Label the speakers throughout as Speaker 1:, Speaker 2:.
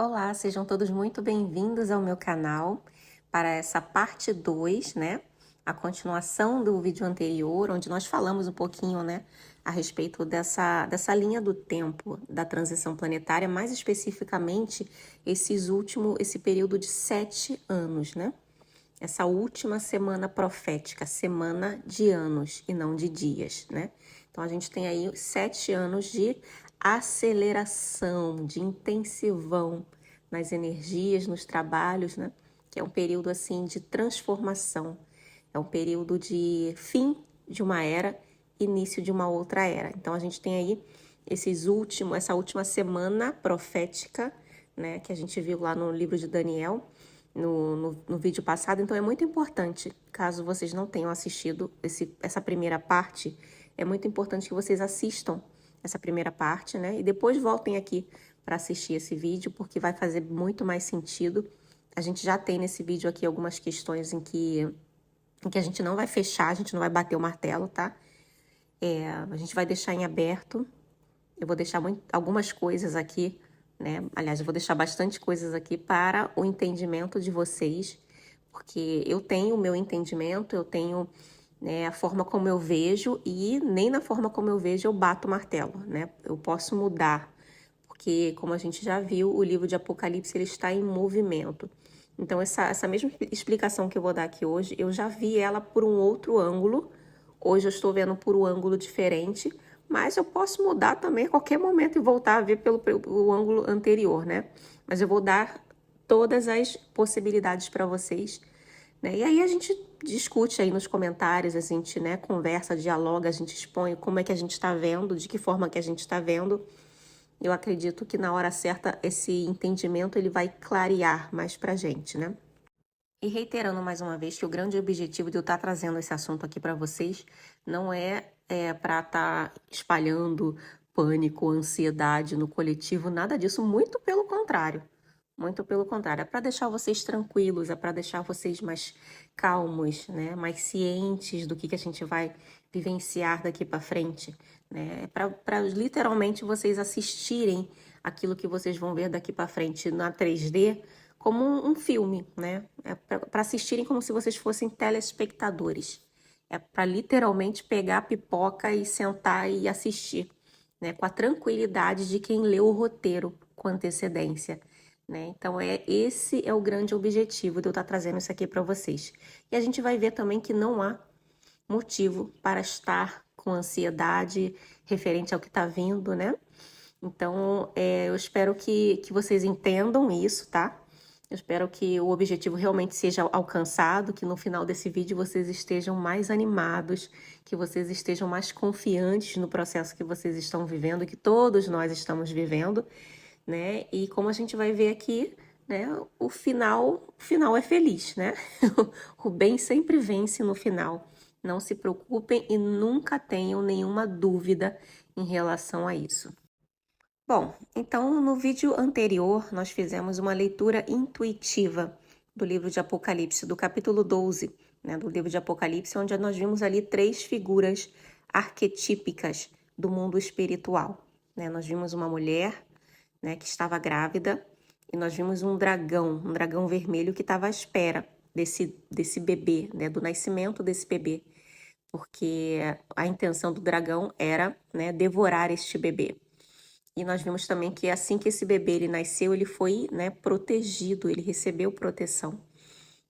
Speaker 1: Olá, sejam todos muito bem-vindos ao meu canal para essa parte 2, né? A continuação do vídeo anterior, onde nós falamos um pouquinho, né, a respeito dessa linha do tempo da transição planetária, mais especificamente esse período de 7 anos, né? Essa última semana profética, semana de anos e não de dias, né? Então a gente tem aí 7 anos de aceleração, de intensivão nas energias, nos trabalhos, né? Que é um período assim de transformação, é um período de fim de uma era, início de uma outra era. Então a gente tem aí essa última semana profética, né? Que a gente viu lá no livro de Daniel, no vídeo passado. Então é muito importante, caso vocês não tenham assistido essa primeira parte, é muito importante que vocês assistam essa primeira parte, né? E depois voltem aqui para assistir esse vídeo, porque vai fazer muito mais sentido. A gente já tem nesse vídeo aqui algumas questões em que a gente não vai fechar, a gente não vai bater o martelo, tá? A gente vai deixar em aberto. Eu vou deixar algumas coisas aqui, né? Aliás, eu vou deixar bastante coisas aqui para o entendimento de vocês, porque eu tenho o meu entendimento, eu tenho, né, a forma como eu vejo, e nem na forma como eu vejo eu bato o martelo, né? Eu posso mudar, porque como a gente já viu, o livro de Apocalipse ele está em movimento. Então essa mesma explicação que eu vou dar aqui hoje, eu já vi ela por um outro ângulo. Hoje eu estou vendo por um ângulo diferente, mas eu posso mudar também a qualquer momento e voltar a ver pelo ângulo anterior, né? Mas eu vou dar todas as possibilidades para vocês, né? E aí a gente discute aí nos comentários, a gente, né, conversa, dialoga, a gente expõe como é que a gente está vendo, de que forma que a gente está vendo. Eu acredito que na hora certa esse entendimento ele vai clarear mais pra gente, né? E reiterando mais uma vez que o grande objetivo de eu estar trazendo esse assunto aqui para vocês não é para estar espalhando pânico, ansiedade no coletivo, nada disso, muito pelo contrário. Muito pelo contrário, é para deixar vocês tranquilos, é para deixar vocês mais calmos, né? Mais cientes do que a gente vai vivenciar daqui para frente, né? É para literalmente vocês assistirem aquilo que vocês vão ver daqui para frente na 3D como um filme, né? É para assistirem como se vocês fossem telespectadores. É para literalmente pegar a pipoca e sentar e assistir, né? Com a tranquilidade de quem leu o roteiro com antecedência, né? Então esse é o grande objetivo de eu estar trazendo isso aqui para vocês. E a gente vai ver também que não há motivo para estar com ansiedade referente ao que está vindo, né? Então, eu espero que vocês entendam isso, tá? Eu espero que o objetivo realmente seja alcançado, que no final desse vídeo vocês estejam mais animados, que vocês estejam mais confiantes no processo que vocês estão vivendo, que todos nós estamos vivendo, né? E como a gente vai ver aqui, né, o final é feliz, né? O bem sempre vence no final. Não se preocupem e nunca tenham nenhuma dúvida em relação a isso. Bom, então no vídeo anterior nós fizemos uma leitura intuitiva do livro de Apocalipse, do capítulo 12, né, do livro de Apocalipse, onde nós vimos ali 3 figuras arquetípicas do mundo espiritual, né? Nós vimos uma mulher, né, que estava grávida, e nós vimos um dragão vermelho que estava à espera desse bebê, né, do nascimento desse bebê, porque a intenção do dragão era, né, devorar este bebê. E nós vimos também que assim que esse bebê ele nasceu, ele foi, né, protegido, ele recebeu proteção,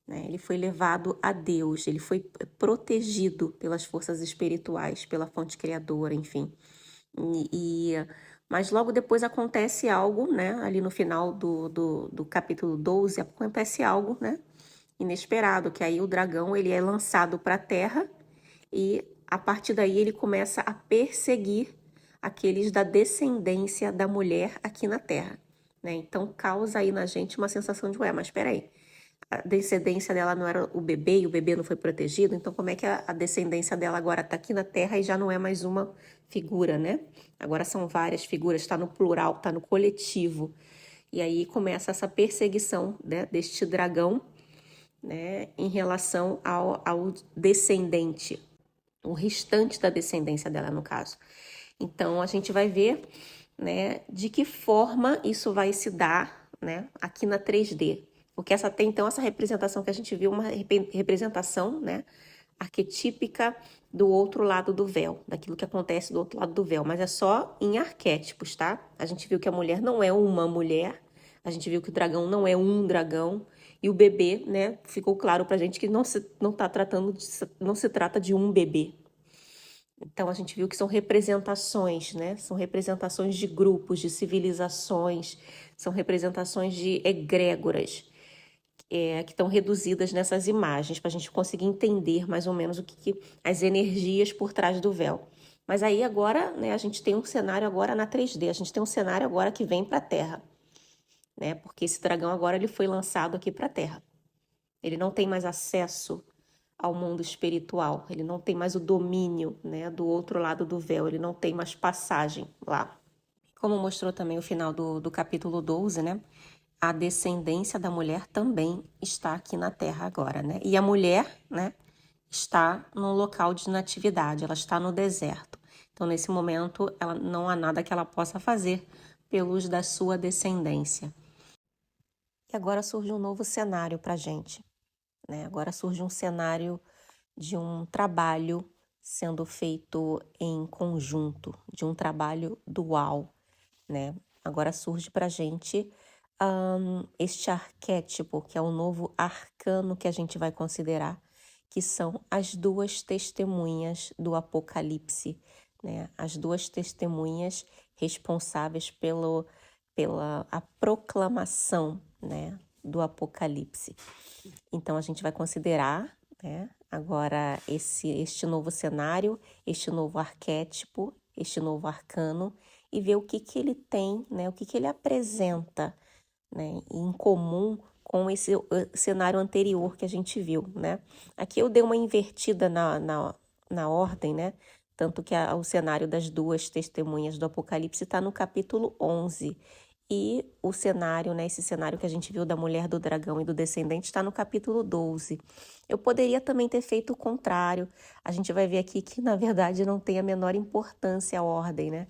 Speaker 1: né? Ele foi levado a Deus, ele foi protegido pelas forças espirituais, pela fonte criadora, enfim. Mas logo depois acontece algo, né? Ali no final do capítulo 12, acontece algo, né, inesperado, que aí o dragão ele é lançado para a terra e a partir daí ele começa a perseguir aqueles da descendência da mulher aqui na Terra, né? Então causa aí na gente uma sensação de, ué, mas peraí, a descendência dela não era o bebê e o bebê não foi protegido, então como é que a descendência dela agora tá aqui na Terra e já não é mais uma figura, né? Agora são várias figuras, tá no plural, tá no coletivo. E aí começa essa perseguição, né, deste dragão, né, em relação ao descendente, o restante da descendência dela, no caso. Então, a gente vai ver, né, de que forma isso vai se dar, né, aqui na 3D. Porque então essa representação que a gente viu, uma representação, né, arquetípica do outro lado do véu, daquilo que acontece do outro lado do véu, mas é só em arquétipos, tá? A gente viu que a mulher não é uma mulher, a gente viu que o dragão não é um dragão, e o bebê, né, ficou claro pra gente que não se trata de um bebê. Então a gente viu que são representações, né? São representações de grupos, de civilizações, são representações de egrégoras, que estão reduzidas nessas imagens, para a gente conseguir entender mais ou menos as energias por trás do véu. Mas aí agora, né, a gente tem um cenário agora na 3D, a gente tem um cenário agora que vem para a Terra, né? Porque esse dragão agora ele foi lançado aqui para a Terra. Ele não tem mais acesso ao mundo espiritual, ele não tem mais o domínio, né, do outro lado do véu, ele não tem mais passagem lá. Como mostrou também o final do capítulo 12, né, a descendência da mulher também está aqui na Terra agora, né, e a mulher, né, está no local de natividade, ela está no deserto. Então, nesse momento, não há nada que ela possa fazer pelos da sua descendência. E agora surge um novo cenário para a gente, né? Agora surge um cenário de um trabalho sendo feito em conjunto, de um trabalho dual, né? Agora surge para a gente este arquétipo, que é o novo arcano que a gente vai considerar, que são as duas testemunhas do Apocalipse, né? As duas testemunhas responsáveis pela a proclamação, né, do Apocalipse. Então, a gente vai considerar, né, agora este novo cenário, este novo arquétipo, este novo arcano, e ver o que ele tem, né, o que ele apresenta, né, em comum com esse cenário anterior que a gente viu, né? Aqui eu dei uma invertida na ordem, né? Tanto que o cenário das duas testemunhas do Apocalipse está no capítulo 11. E o cenário, né, esse cenário que a gente viu da mulher do dragão e do descendente está no capítulo 12. Eu poderia também ter feito o contrário. A gente vai ver aqui que, na verdade, não tem a menor importância a ordem, né?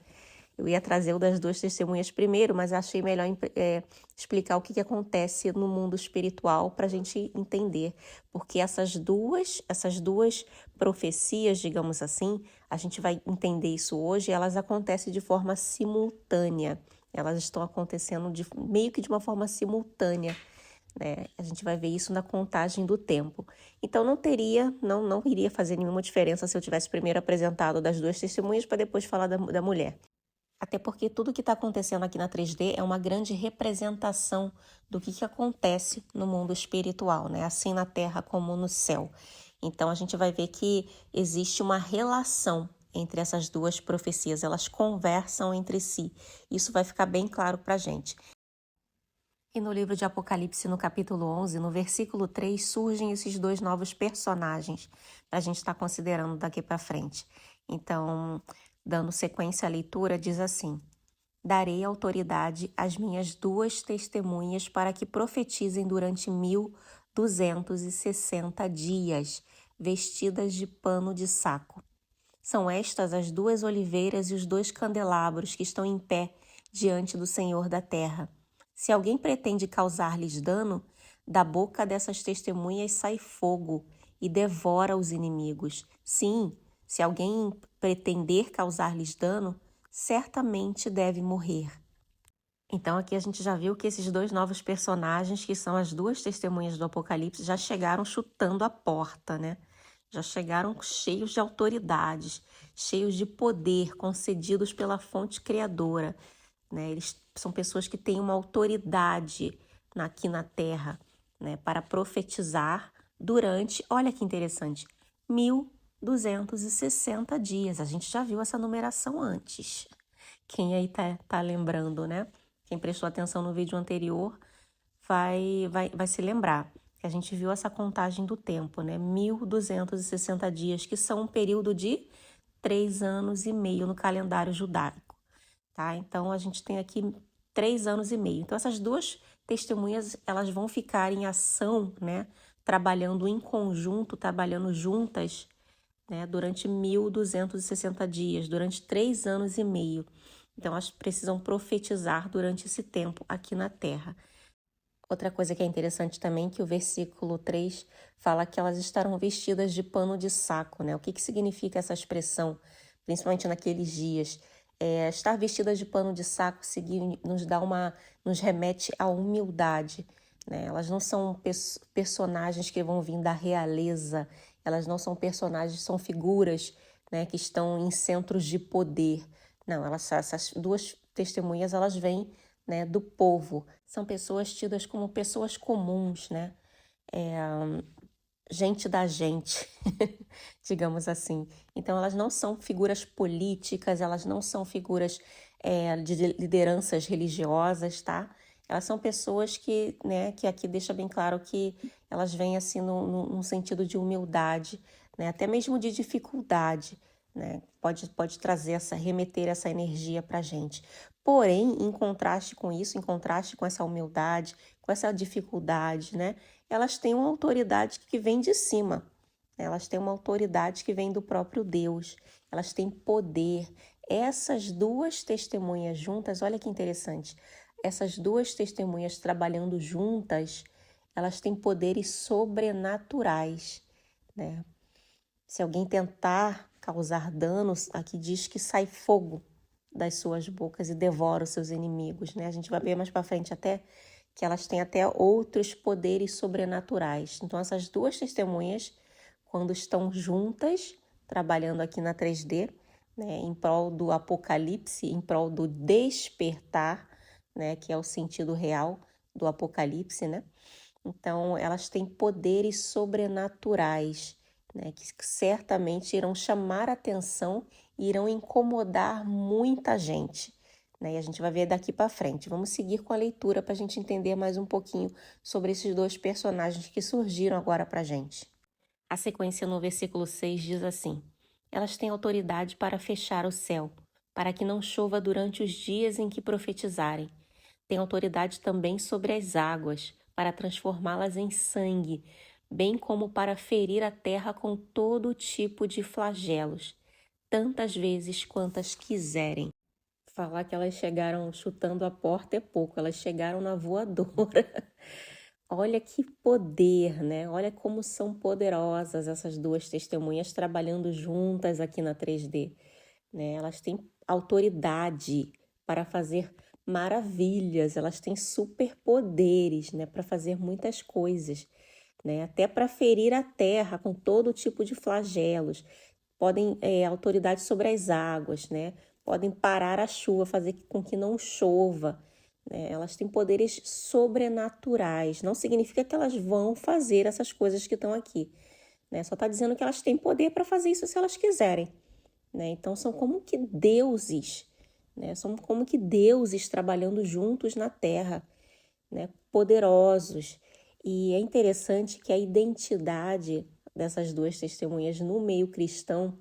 Speaker 1: Eu ia trazer o das duas testemunhas primeiro, mas achei melhor explicar o que acontece no mundo espiritual para a gente entender. Porque essas duas profecias, digamos assim, a gente vai entender isso hoje, elas acontecem de forma simultânea. Elas estão acontecendo meio que de uma forma simultânea, né? A gente vai ver isso na contagem do tempo. Então não iria fazer nenhuma diferença se eu tivesse primeiro apresentado das duas testemunhas para depois falar da mulher. Até porque tudo que está acontecendo aqui na 3D é uma grande representação do que acontece no mundo espiritual, né? Assim na Terra como no céu. Então a gente vai ver que existe uma relação entre essas duas profecias, elas conversam entre si. Isso vai ficar bem claro para a gente. E no livro de Apocalipse, no capítulo 11, no versículo 3, surgem esses dois novos personagens para a gente estar considerando daqui para frente. Então, dando sequência à leitura, diz assim: darei autoridade às minhas duas testemunhas para que profetizem durante 1260 dias, vestidas de pano de saco. São estas as duas oliveiras e os dois candelabros que estão em pé diante do Senhor da terra. Se alguém pretende causar-lhes dano, da boca dessas testemunhas sai fogo e devora os inimigos. Sim, se alguém pretender causar-lhes dano, certamente deve morrer. Então aqui a gente já viu que esses dois novos personagens, que são as duas testemunhas do Apocalipse, já chegaram chutando a porta, né? Já chegaram cheios de autoridades, cheios de poder concedidos pela fonte criadora, né? Eles são pessoas que têm uma autoridade aqui na Terra, né? Para profetizar durante, olha que interessante, 1260 dias. A gente já viu essa numeração antes. Quem aí tá lembrando, né? Quem prestou atenção no vídeo anterior vai se lembrar que a gente viu essa contagem do tempo, né? 1260 dias, que são um período de 3 anos e meio no calendário judaico, tá? Então, a gente tem aqui 3 anos e meio. Então, essas duas testemunhas, elas vão ficar em ação, né? Trabalhando em conjunto, trabalhando juntas, né? Durante 1260 dias, durante 3 anos e meio. Então, elas precisam profetizar durante esse tempo aqui na Terra. Outra coisa que é interessante também, que o versículo 3 fala que elas estarão vestidas de pano de saco, né? O que significa essa expressão, principalmente naqueles dias? Estar vestidas de pano de saco nos remete à humildade, né? Elas não são personagens que vão vir da realeza, elas não são personagens, são figuras, né, que estão em centros de poder. Não, essas duas testemunhas, elas vêm, né, do povo. São pessoas tidas como pessoas comuns, né? Gente da gente, digamos assim. Então, elas não são figuras políticas, elas não são figuras de lideranças religiosas, tá? Elas são pessoas que, né, que aqui deixa bem claro que elas vêm assim num sentido de humildade, né, até mesmo de dificuldade, né? Pode trazer remeter essa energia para a gente. Porém, em contraste com isso, em contraste com essa humildade, com essa dificuldade, né? Elas têm uma autoridade que vem de cima. Elas têm uma autoridade que vem do próprio Deus. Elas têm poder. Essas duas testemunhas juntas, olha que interessante. Essas duas testemunhas trabalhando juntas, elas têm poderes sobrenaturais, né? Se alguém tentar causar danos, aqui diz que sai fogo das suas bocas e devora os seus inimigos, né? A gente vai ver mais para frente até que elas têm até outros poderes sobrenaturais. Então, essas duas testemunhas, quando estão juntas, trabalhando aqui na 3D, né, em prol do apocalipse, em prol do despertar, né, que é o sentido real do apocalipse, né? Então, elas têm poderes sobrenaturais, né, que certamente irão chamar a atenção e irão incomodar muita gente, né? E a gente vai ver daqui para frente. Vamos seguir com a leitura para a gente entender mais um pouquinho sobre esses dois personagens que surgiram agora para a gente. A sequência no versículo 6 diz assim: elas têm autoridade para fechar o céu, para que não chova durante os dias em que profetizarem. Têm autoridade também sobre as águas, para transformá-las em sangue, bem como para ferir a terra com todo tipo de flagelos, tantas vezes quantas quiserem. Falar que elas chegaram chutando a porta é pouco, elas chegaram na voadora. Olha que poder, né? Olha como são poderosas essas duas testemunhas trabalhando juntas aqui na 3D, né? Elas têm autoridade para fazer maravilhas, elas têm superpoderes, né, para fazer muitas coisas, né? Até para ferir a terra com todo tipo de flagelos. Podem autoridade sobre as águas, né? Podem parar a chuva, fazer com que não chova, né? Elas têm poderes sobrenaturais. Não significa que elas vão fazer essas coisas que estão aqui, né? Só está dizendo que elas têm poder para fazer isso se elas quiserem, né? Então são como que deuses, né? São como que deuses trabalhando juntos na terra, né? Poderosos. E é interessante que a identidade dessas duas testemunhas no meio cristão,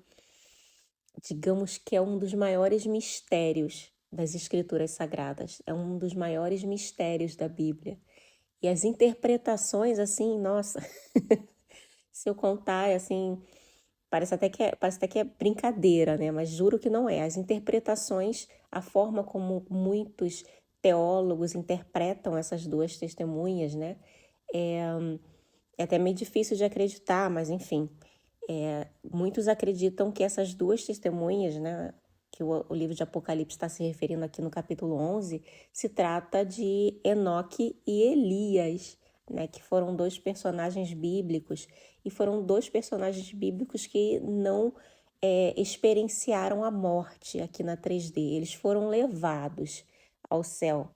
Speaker 1: digamos que é um dos maiores mistérios das Escrituras Sagradas, é um dos maiores mistérios da Bíblia. E as interpretações, assim, nossa, se eu contar, assim, parece até que é brincadeira, né? Mas juro que não é. As interpretações, a forma como muitos teólogos interpretam essas duas testemunhas, né? É até meio difícil de acreditar, mas enfim. Muitos acreditam que essas duas testemunhas, né, que o livro de Apocalipse está se referindo aqui no capítulo 11, se trata de Enoque e Elias, né, que foram dois personagens bíblicos, e foram dois personagens bíblicos que não experienciaram a morte aqui na 3D. Eles foram levados ao céu,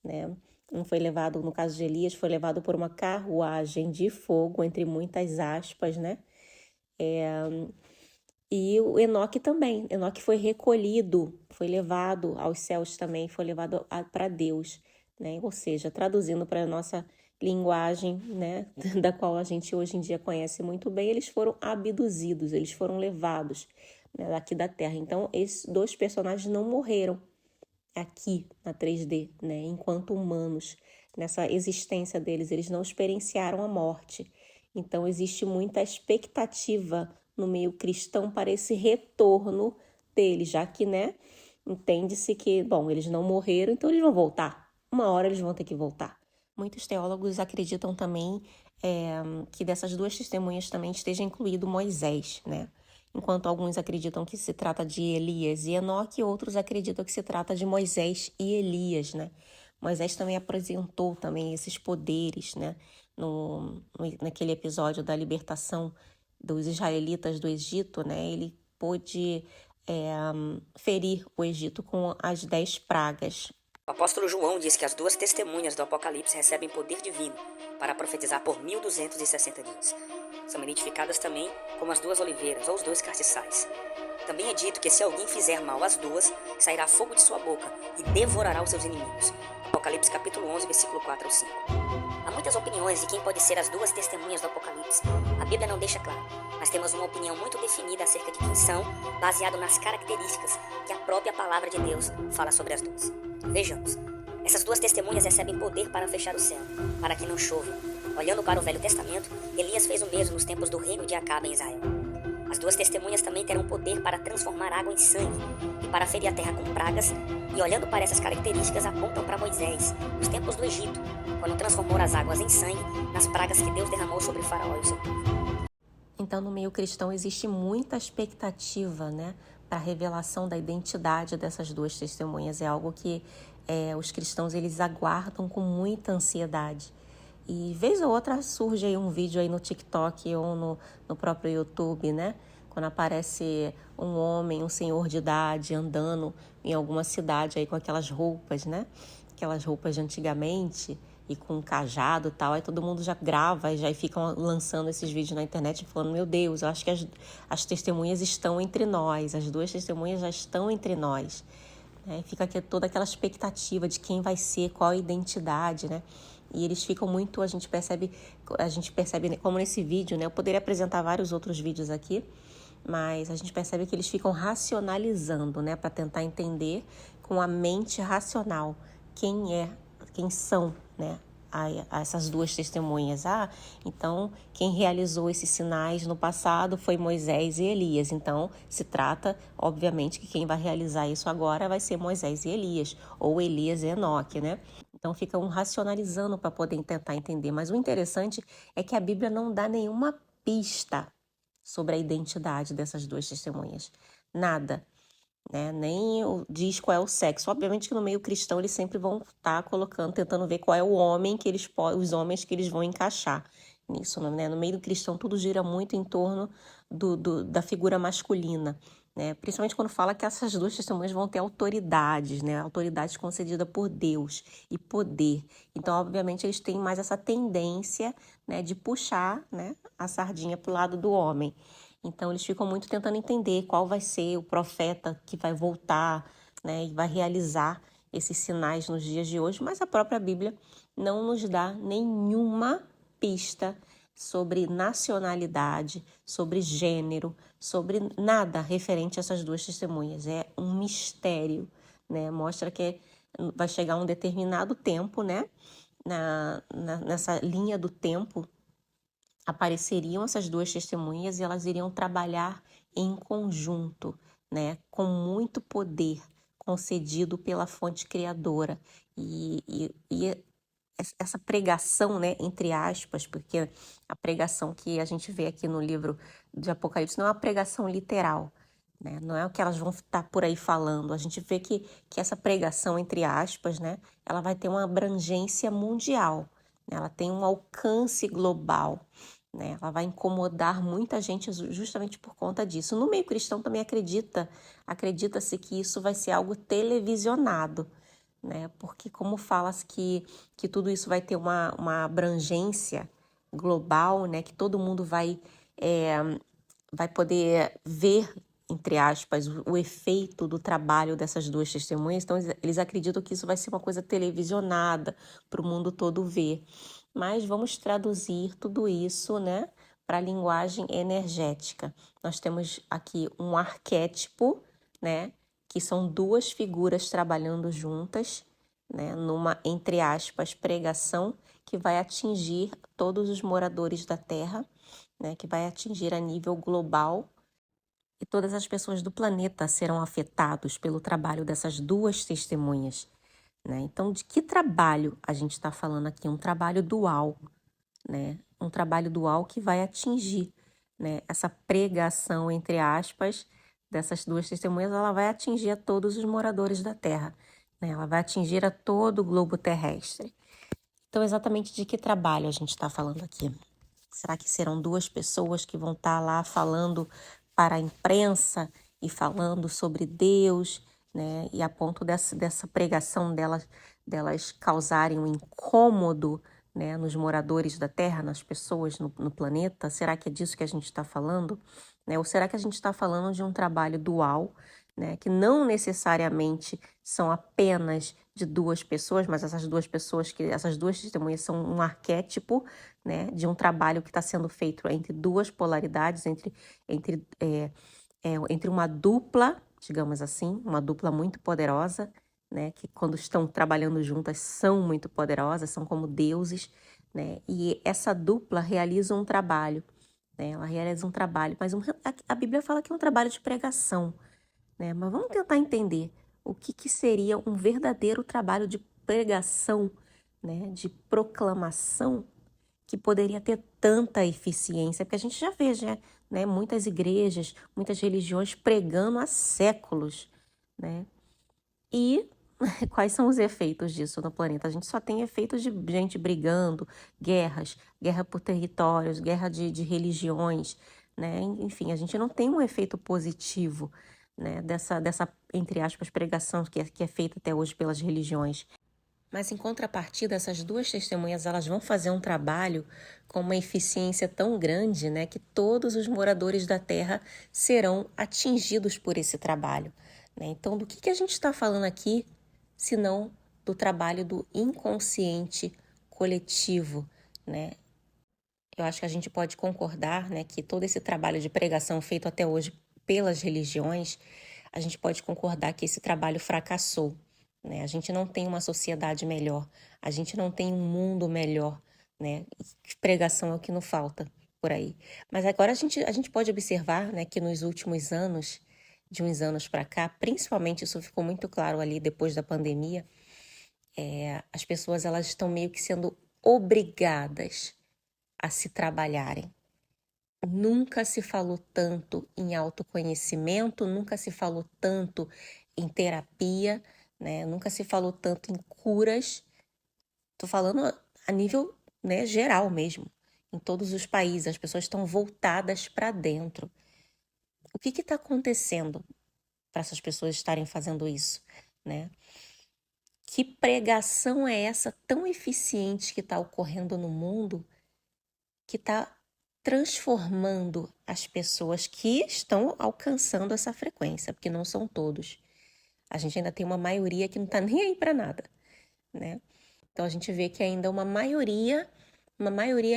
Speaker 1: né? Um foi levado, no caso de Elias, foi levado por uma carruagem de fogo, entre muitas aspas, né? E o Enoque também. Enoque foi recolhido, foi levado aos céus também, foi levado para Deus, né? Ou seja, traduzindo para a nossa linguagem, né, da qual a gente hoje em dia conhece muito bem, eles foram abduzidos, eles foram levados, né, daqui da Terra. Então, esses dois personagens não morreram aqui na 3D, né, enquanto humanos, nessa existência deles, eles não experienciaram a morte. Então, existe muita expectativa no meio cristão para esse retorno deles, já que, né, entende-se que, bom, eles não morreram, então eles vão voltar. Uma hora eles vão ter que voltar, Muitos teólogos acreditam também que dessas duas testemunhas também esteja incluído Moisés, né? Enquanto alguns acreditam que se trata de Elias e Enoque, outros acreditam que se trata de Moisés e Elias, né? Moisés também apresentou também esses poderes, né? Naquele episódio da libertação dos israelitas do Egito, né? Ele pôde ferir o Egito com as 10 pragas.
Speaker 2: O apóstolo João diz que as duas testemunhas do Apocalipse recebem poder divino para profetizar por 1260 dias. São identificadas também como as duas oliveiras ou os dois castiçais. Também é dito que se alguém fizer mal às duas, sairá fogo de sua boca e devorará os seus inimigos. Apocalipse capítulo 11, versículo 4 ao 5. Há muitas opiniões de quem pode ser as duas testemunhas do Apocalipse. A Bíblia não deixa claro, mas temos uma opinião muito definida acerca de quem são, baseado nas características que a própria palavra de Deus fala sobre as duas. Vejamos. Essas duas testemunhas recebem poder para fechar o céu, para que não chova. Olhando para o Velho Testamento, Elias fez o mesmo nos tempos do reino de Acabe em Israel. As duas testemunhas também terão poder para transformar água em sangue e para ferir a terra com pragas, e olhando para essas características apontam para Moisés, nos tempos do Egito, quando transformou as águas em sangue nas pragas que Deus derramou sobre o faraó e o seu povo.
Speaker 1: Então, no meio cristão existe muita expectativa, né, para a revelação da identidade dessas duas testemunhas. É algo que os cristãos eles aguardam com muita ansiedade. E vez ou outra surge aí um vídeo aí no TikTok ou no próprio YouTube, né? Quando aparece um homem, um senhor de idade andando em alguma cidade aí com aquelas roupas, né? Aquelas roupas de antigamente e com um cajado e tal. Aí todo mundo já grava e já ficam lançando esses vídeos na internet falando, meu Deus, eu acho que as testemunhas estão entre nós, as duas testemunhas já estão entre nós. Fica aqui toda aquela expectativa de quem vai ser, qual a identidade, né? E eles ficam muito, a gente percebe como nesse vídeo, né? Eu poderia apresentar vários outros vídeos aqui, mas a gente percebe que eles ficam racionalizando, né? Para tentar entender com a mente racional quem são, né? A essas duas testemunhas. Então quem realizou esses sinais no passado foi Moisés e Elias. Então se trata, obviamente, que quem vai realizar isso agora vai ser Moisés e Elias, ou Elias e Enoque, né? Então ficam racionalizando para poder tentar entender. Mas o interessante é que a Bíblia não dá nenhuma pista sobre a identidade dessas duas testemunhas. Nada. Nem diz qual é o sexo. Obviamente que no meio cristão eles sempre vão estar colocando, tentando ver qual é o homem que os homens que eles vão encaixar nisso, né? No meio do cristão tudo gira muito em torno da figura masculina, né? Principalmente quando fala que essas duas testemunhas vão ter autoridades, né? Autoridades concedidas por Deus e poder. Então, obviamente, eles têm mais essa tendência, né, de puxar, né, a sardinha para o lado do homem. Então, eles ficam muito tentando entender qual vai ser o profeta que vai voltar, né, e vai realizar esses sinais nos dias de hoje, mas a própria Bíblia não nos dá nenhuma pista sobre nacionalidade, sobre gênero, sobre nada referente a essas duas testemunhas. É um mistério, né? Mostra que vai chegar um determinado tempo, né? Nessa linha do tempo, apareceriam essas duas testemunhas e elas iriam trabalhar em conjunto, né, com muito poder concedido pela fonte criadora. E essa pregação, né, entre aspas, porque a pregação que a gente vê aqui no livro de Apocalipse não é uma pregação literal, né, não é o que elas vão estar por aí falando. A gente vê que essa pregação, entre aspas, né, ela vai ter uma abrangência mundial, né, ela tem um alcance global, né, ela vai incomodar muita gente justamente por conta disso. No meio cristão também acredita-se que isso vai ser algo televisionado, né? Porque como fala-se que tudo isso vai ter uma abrangência global, né? Que todo mundo vai poder ver, entre aspas, o efeito do trabalho dessas duas testemunhas. Então, eles acreditam que isso vai ser uma coisa televisionada para o mundo todo ver. Mas vamos traduzir tudo isso, né, para a linguagem energética. Nós temos aqui um arquétipo, né, que são duas figuras trabalhando juntas, né, numa, entre aspas, pregação que vai atingir todos os moradores da Terra, né, que vai atingir a nível global, e todas as pessoas do planeta serão afetados pelo trabalho dessas duas testemunhas. né? Então, de que trabalho a gente está falando aqui? Um trabalho dual, né? Um trabalho dual que vai atingir, né? Essa pregação, entre aspas, dessas duas testemunhas, ela vai atingir a todos os moradores da Terra, né? Ela vai atingir a todo o globo terrestre. Então, exatamente de que trabalho a gente está falando aqui? Será que serão duas pessoas que vão estar lá falando para a imprensa e falando sobre Deus, né? E a ponto dessa pregação delas causarem um incômodo, né, nos moradores da Terra, nas pessoas no planeta? Será que é disso que a gente está falando? Né? Ou será que a gente está falando de um trabalho dual, né, que não necessariamente são apenas de duas pessoas, mas essas duas testemunhas são um arquétipo, né, de um trabalho que está sendo feito entre duas polaridades, entre uma dupla, digamos assim, uma dupla muito poderosa, né, que quando estão trabalhando juntas são muito poderosas, são como deuses, né, e essa dupla realiza um trabalho, né, ela realiza um trabalho, mas a Bíblia fala que é um trabalho de pregação, né, mas vamos tentar entender o que seria um verdadeiro trabalho de pregação, né, de proclamação, que poderia ter tanta eficiência, porque a gente já vê, né, muitas igrejas, muitas religiões pregando há séculos, né? E quais são os efeitos disso no planeta? A gente só tem efeitos de gente brigando, guerra por territórios, guerra de religiões, né? Enfim, a gente não tem um efeito positivo, né, dessa entre aspas, pregação que é feita até hoje pelas religiões. Mas em contrapartida, essas duas testemunhas, elas vão fazer um trabalho com uma eficiência tão grande, né, que todos os moradores da Terra serão atingidos por esse trabalho, né? Então, do que a gente está falando aqui, se não do trabalho do inconsciente coletivo, né? Eu acho que a gente pode concordar, né, que todo esse trabalho de pregação feito até hoje pelas religiões, a gente pode concordar que esse trabalho fracassou, né? A gente não tem uma sociedade melhor, a gente não tem um mundo melhor, né? Pregação é o que não falta por aí. Mas agora a gente pode observar, né, que nos últimos anos, de uns anos para cá, principalmente isso ficou muito claro ali depois da pandemia, as pessoas elas estão meio que sendo obrigadas a se trabalharem. Nunca se falou tanto em autoconhecimento, nunca se falou tanto em terapia, né? Nunca se falou tanto em curas. Tô falando a nível, né, geral mesmo. Em todos os países, as pessoas estão voltadas para dentro. O que está acontecendo para essas pessoas estarem fazendo isso, né? Que pregação é essa tão eficiente que está ocorrendo no mundo, que está transformando as pessoas que estão alcançando essa frequência, porque não são todos. A gente ainda tem uma maioria que não está nem aí para nada, né? Então a gente vê que ainda uma maioria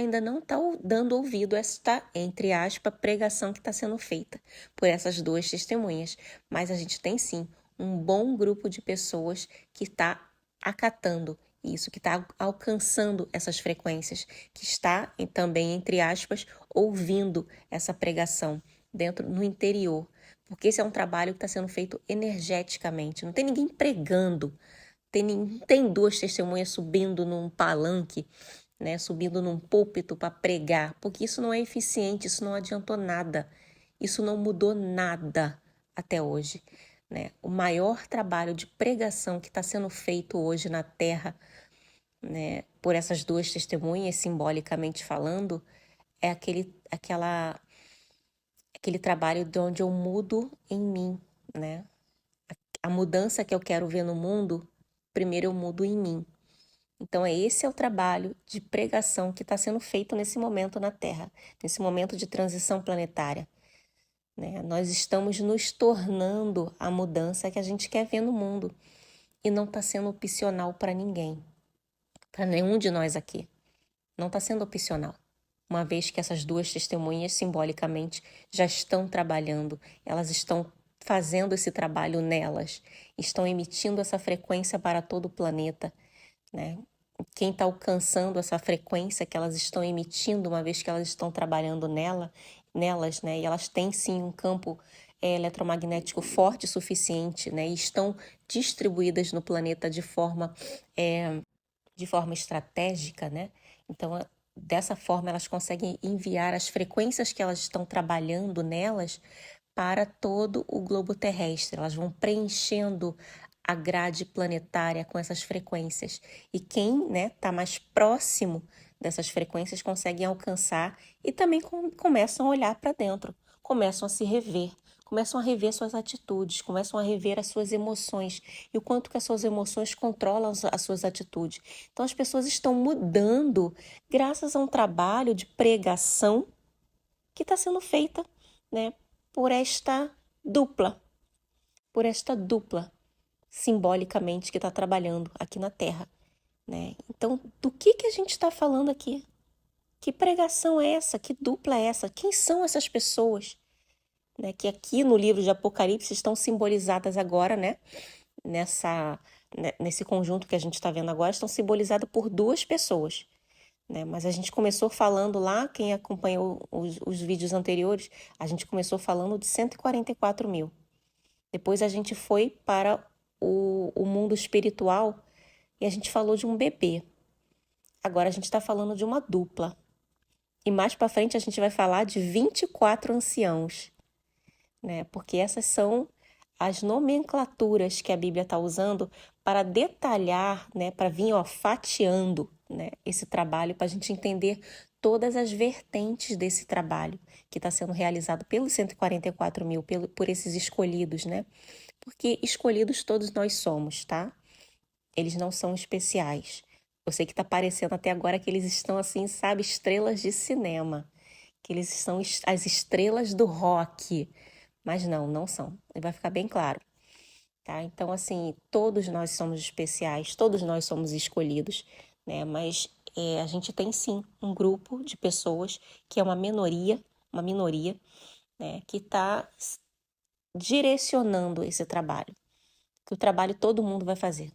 Speaker 1: ainda não está dando ouvido a esta, entre aspas, pregação que está sendo feita por essas duas testemunhas. Mas a gente tem sim um bom grupo de pessoas que está acatando isso, que está alcançando essas frequências, que está também, entre aspas, ouvindo essa pregação no interior. Porque esse é um trabalho que está sendo feito energeticamente. Não tem ninguém pregando, não tem duas testemunhas subindo num palanque, né, subindo num púlpito para pregar, porque isso não é eficiente, isso não adiantou nada, isso não mudou nada até hoje, né? O maior trabalho de pregação que está sendo feito hoje na Terra, né, por essas duas testemunhas, simbolicamente falando, é aquele trabalho de onde eu mudo em mim, né? A mudança que eu quero ver no mundo, primeiro eu mudo em mim. Então, esse é o trabalho de pregação que está sendo feito nesse momento na Terra, nesse momento de transição planetária, né? Nós estamos nos tornando a mudança que a gente quer ver no mundo e não está sendo opcional para ninguém, para nenhum de nós aqui. Não está sendo opcional, uma vez que essas duas testemunhas, simbolicamente, já estão trabalhando, elas estão fazendo esse trabalho nelas, estão emitindo essa frequência para todo o planeta, né? Quem está alcançando essa frequência que elas estão emitindo, uma vez que elas estão trabalhando nelas, né? E elas têm sim um campo eletromagnético forte o suficiente, né, e estão distribuídas no planeta de forma estratégica, né? Então, dessa forma, elas conseguem enviar as frequências que elas estão trabalhando nelas para todo o globo terrestre. Elas vão preenchendo a grade planetária com essas frequências. E quem, né, está mais próximo dessas frequências consegue alcançar e também começam a olhar para dentro, começam a se rever, começam a rever suas atitudes, começam a rever as suas emoções e o quanto que as suas emoções controlam as suas atitudes. Então as pessoas estão mudando graças a um trabalho de pregação que está sendo feita, né, por esta dupla, simbolicamente que está trabalhando aqui na Terra, né? Então, do que a gente está falando aqui? Que pregação é essa? Que dupla é essa? Quem são essas pessoas, né, que aqui no livro de Apocalipse estão simbolizadas agora, né? Nesse conjunto que a gente está vendo agora, estão simbolizadas por duas pessoas, né? Mas a gente começou falando lá, quem acompanhou os vídeos anteriores, a gente começou falando de 144 mil. Depois a gente foi para o mundo espiritual e a gente falou de um bebê. Agora a gente está falando de uma dupla. E mais para frente a gente vai falar de 24 anciãos, né? Porque essas são as nomenclaturas que a Bíblia está usando para detalhar, né? Para vir fatiando, né, esse trabalho, para a gente entender todas as vertentes desse trabalho que está sendo realizado pelos 144 mil, por esses escolhidos, né? Porque escolhidos todos nós somos, tá? Eles não são especiais. Eu sei que tá parecendo até agora que eles estão assim, sabe, estrelas de cinema, que eles são as estrelas do rock, mas não são. Vai ficar bem claro, tá? Então, assim, todos nós somos especiais, todos nós somos escolhidos, né? Mas a gente tem sim um grupo de pessoas que é uma minoria, né, que está direcionando esse trabalho. Que o trabalho todo mundo vai fazer.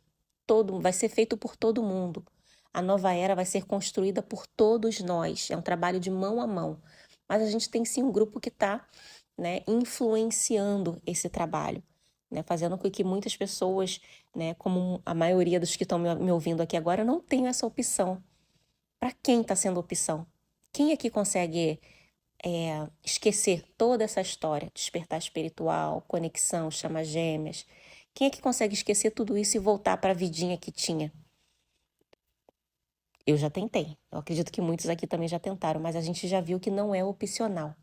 Speaker 1: Vai ser feito por todo mundo. A nova era vai ser construída por todos nós. É um trabalho de mão a mão. Mas a gente tem sim um grupo que está, né, influenciando esse trabalho, né, fazendo com que muitas pessoas, né, como a maioria dos que estão me ouvindo aqui agora, não tenham essa opção. Para quem está sendo opção? Quem aqui consegue esquecer toda essa história? Despertar espiritual, conexão, chamas gêmeas. Quem é que consegue esquecer tudo isso e voltar para a vidinha que tinha? Eu já tentei. Eu acredito que muitos aqui também já tentaram, mas a gente já viu que não é opcional.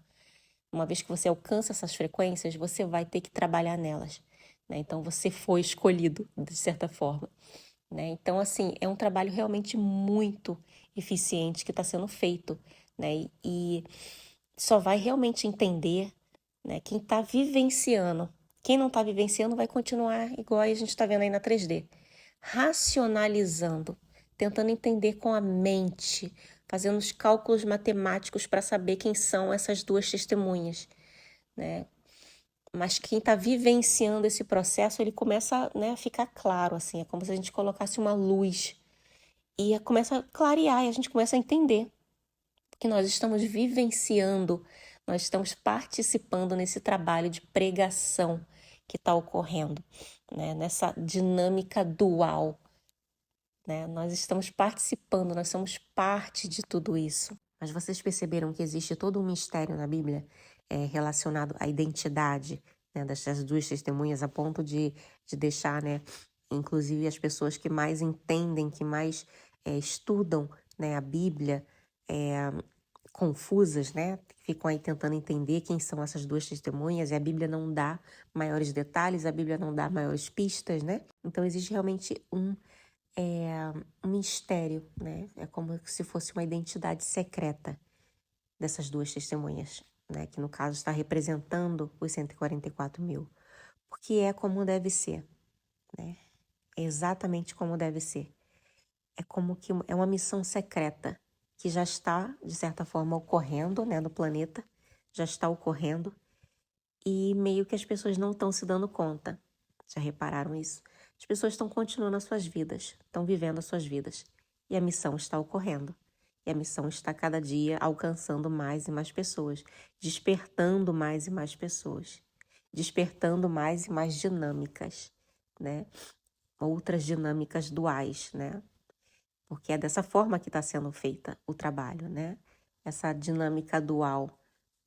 Speaker 1: Uma vez que você alcança essas frequências, você vai ter que trabalhar nelas, né? Então, você foi escolhido, de certa forma, né? Então, assim, é um trabalho realmente muito eficiente que está sendo feito, né? E só vai realmente entender, né, quem está vivenciando. Quem não está vivenciando vai continuar igual a gente está vendo aí na 3D. Racionalizando, tentando entender com a mente, fazendo os cálculos matemáticos para saber quem são essas duas testemunhas, né? Mas quem está vivenciando esse processo, ele começa, né, a ficar claro, assim, é como se a gente colocasse uma luz e começa a clarear e a gente começa a entender que nós estamos vivenciando, nós estamos participando nesse trabalho de pregação que está ocorrendo, né? Nessa dinâmica dual, né? Nós estamos participando, nós somos parte de tudo isso. Mas vocês perceberam que existe todo um mistério na Bíblia relacionado à identidade, né, dessas duas testemunhas, a ponto de deixar, né, inclusive as pessoas que mais entendem, que mais estudam, né, a Bíblia, confusas, né? Ficam aí tentando entender quem são essas duas testemunhas e a Bíblia não dá maiores detalhes, a Bíblia não dá maiores pistas, né? Então existe realmente um mistério, né? É como se fosse uma identidade secreta dessas duas testemunhas, né? Que no caso está representando os 144 mil. Porque é como deve ser, né? É exatamente como deve ser. É como que é uma missão secreta que já está, de certa forma, ocorrendo, né, no planeta, já está ocorrendo, e meio que as pessoas não estão se dando conta. Já repararam isso? As pessoas estão continuando as suas vidas, estão vivendo as suas vidas, e a missão está ocorrendo. E a missão está cada dia alcançando mais e mais pessoas, despertando mais e mais pessoas. despertando mais e mais dinâmicas, né? Outras dinâmicas duais, né? Porque é dessa forma que está sendo feita o trabalho, né? Essa dinâmica dual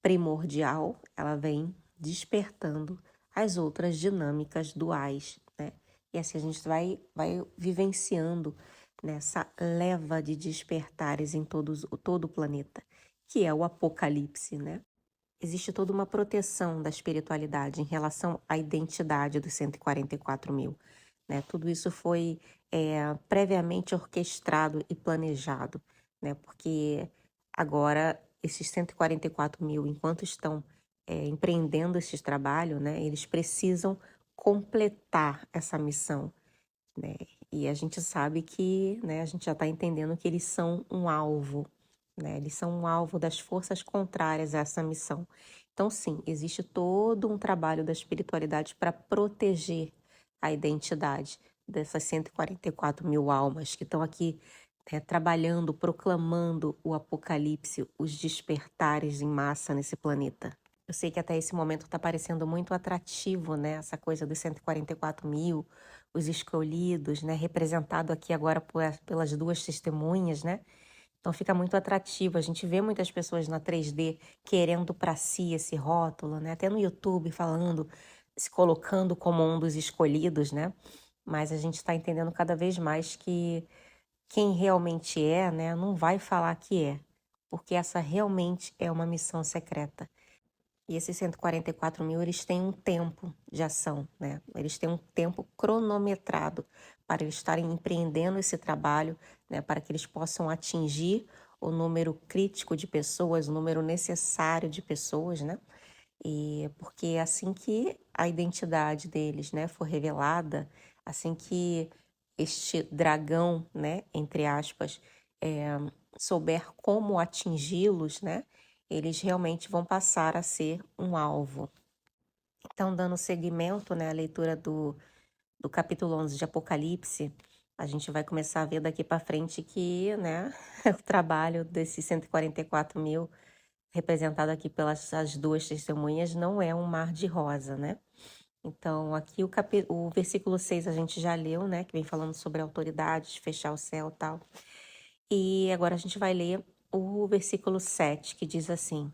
Speaker 1: primordial, ela vem despertando as outras dinâmicas duais, né? E assim a gente vai vivenciando nessa leva de despertares em todo o planeta, que é o apocalipse, né? Existe toda uma proteção da espiritualidade em relação à identidade dos 144 mil, né? Tudo isso foi previamente orquestrado e planejado, né? Porque agora esses 144 mil, enquanto estão empreendendo esse trabalho, né? Eles precisam completar essa missão, né? E a gente sabe que, né, a gente já está entendendo que eles são um alvo, né? Eles são um alvo das forças contrárias a essa missão. Então, sim, existe todo um trabalho da espiritualidade para proteger a identidade dessas 144 mil almas que estão aqui, né, trabalhando, proclamando o apocalipse, os despertares em massa nesse planeta. Eu sei que até esse momento está parecendo muito atrativo, né? Essa coisa dos 144 mil, os escolhidos, né? Representado aqui agora pelas duas testemunhas, né? Então fica muito atrativo. A gente vê muitas pessoas na 3D querendo para si esse rótulo, né? Até no YouTube falando, se colocando como um dos escolhidos, né? Mas a gente está entendendo cada vez mais que quem realmente é, né? Não vai falar que é, porque essa realmente é uma missão secreta. E esses 144 mil, eles têm um tempo de ação, né? Eles têm um tempo cronometrado para eles estarem empreendendo esse trabalho, né? Para que eles possam atingir o número crítico de pessoas, o número necessário de pessoas, né? E porque assim que a identidade deles, né, for revelada, assim que este dragão, né, entre aspas, souber como atingi-los, né? Eles realmente vão passar a ser um alvo. Então, dando seguimento, né, à leitura do capítulo 11 de Apocalipse, a gente vai começar a ver daqui para frente que, né, o trabalho desses 144 mil, representado aqui pelas as duas testemunhas, não é um mar de rosa, né? Então, aqui o versículo 6 a gente já leu, né, que vem falando sobre autoridades, fechar o céu e tal. E agora a gente vai ler o versículo 7, que diz assim: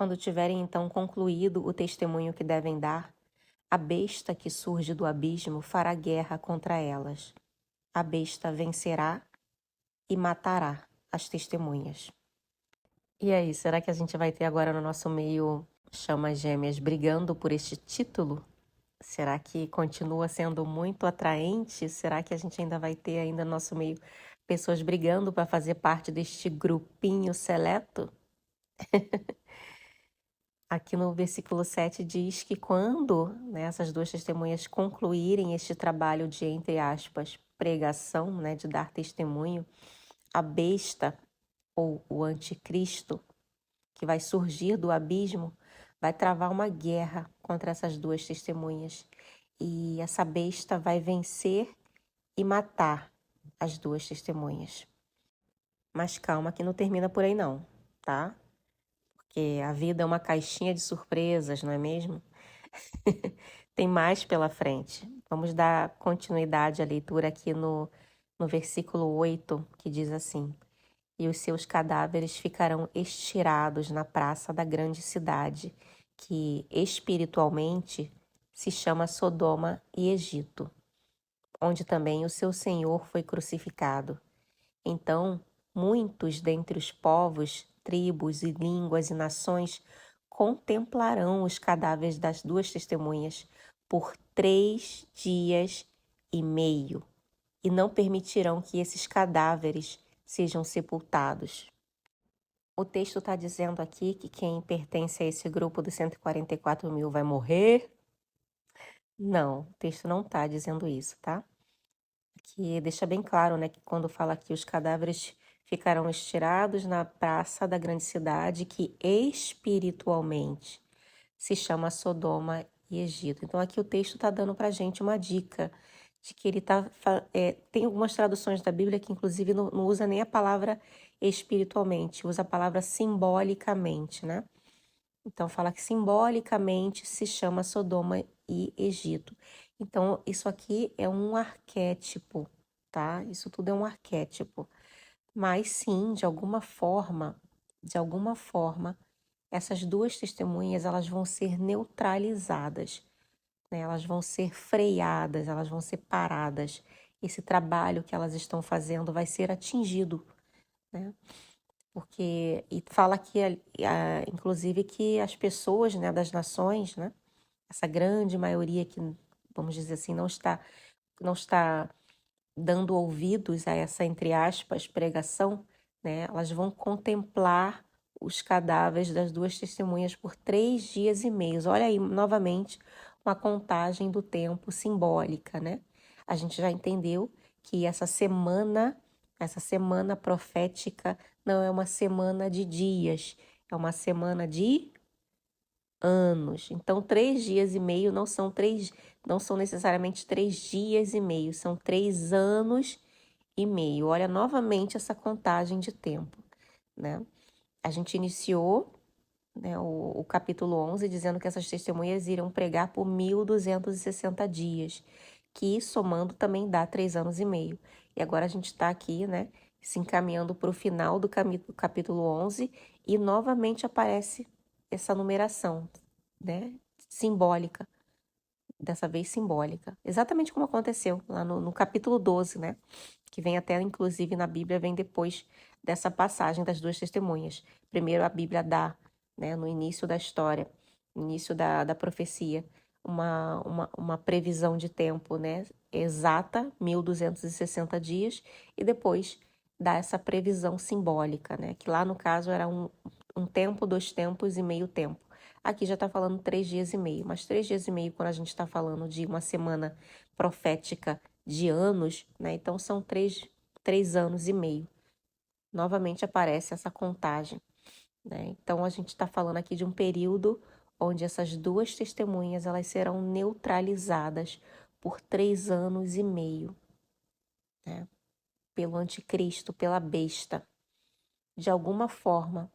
Speaker 1: Quando tiverem então concluído o testemunho que devem dar, a besta que surge do abismo fará guerra contra elas. A besta vencerá e matará as testemunhas. E aí, será que a gente vai ter agora no nosso meio chamas gêmeas brigando por este título? Será que continua sendo muito atraente? Será que a gente ainda vai ter ainda no nosso meio pessoas brigando para fazer parte deste grupinho seleto? Aqui no versículo 7 diz que quando, né, essas duas testemunhas concluírem este trabalho de, entre aspas, pregação, né, de dar testemunho, a besta ou o anticristo que vai surgir do abismo vai travar uma guerra contra essas duas testemunhas. E essa besta vai vencer e matar as duas testemunhas. Mas calma que não termina por aí não, tá? Porque a vida é uma caixinha de surpresas, não é mesmo? Tem mais pela frente. Vamos dar continuidade à leitura aqui no versículo 8, que diz assim: E os seus cadáveres ficarão estirados na praça da grande cidade, que espiritualmente se chama Sodoma e Egito, onde também o seu Senhor foi crucificado. Então, muitos dentre os povos, tribos e línguas e nações contemplarão os cadáveres das duas testemunhas por 3 dias e meio, e não permitirão que esses cadáveres sejam sepultados. O texto está dizendo aqui que quem pertence a esse grupo dos 144 mil vai morrer? Não, o texto não está dizendo isso, tá? Que deixa bem claro, né, que quando fala que os cadáveres ficarão estirados na praça da grande cidade, que espiritualmente se chama Sodoma e Egito. Então aqui o texto está dando para a gente uma dica de que ele tem algumas traduções da Bíblia que inclusive não usa nem a palavra espiritualmente, usa a palavra simbolicamente, né? Então, fala que simbolicamente se chama Sodoma e Egito. Então, isso aqui é um arquétipo, tá? Isso tudo é um arquétipo. Mas sim, de alguma forma, essas duas testemunhas, elas vão ser neutralizadas, né? Elas vão ser freadas, elas vão ser paradas. Esse trabalho que elas estão fazendo vai ser atingido, né? Porque, e fala que, inclusive, que as pessoas, né, das nações, né, essa grande maioria que, vamos dizer assim, não está dando ouvidos a essa, entre aspas, pregação, né, elas vão contemplar os cadáveres das duas testemunhas por 3 dias e meio. Olha aí, novamente, uma contagem do tempo simbólica, né? A gente já entendeu que essa semana profética não é uma semana de dias, é uma semana de anos. Então, 3 dias e meio não são necessariamente 3 dias e meio, são 3 anos e meio. Olha novamente essa contagem de tempo, né? A gente iniciou, né, o capítulo 11 dizendo que essas testemunhas irão pregar por 1.260 dias, que somando também dá 3 anos e meio. E agora a gente está aqui, né, se encaminhando para o final do capítulo 11 e novamente aparece essa numeração, né, simbólica, dessa vez simbólica, exatamente como aconteceu lá no capítulo 12, né, que vem até, inclusive, na Bíblia, vem depois dessa passagem das duas testemunhas. Primeiro a Bíblia dá, né, no início da história, no início da profecia, uma previsão de tempo, né, exata, 1.260 dias, e depois dá essa previsão simbólica, né, que lá no caso era um tempo, 2 tempos e meio tempo. Aqui já está falando 3 dias e meio, mas 3 dias e meio, quando a gente está falando de uma semana profética de anos, né? Então são 3 anos e meio. Novamente aparece essa contagem, né? Então a gente está falando aqui de um período onde essas duas testemunhas elas serão neutralizadas por 3 anos e meio, né? Pelo anticristo, pela besta. De alguma forma,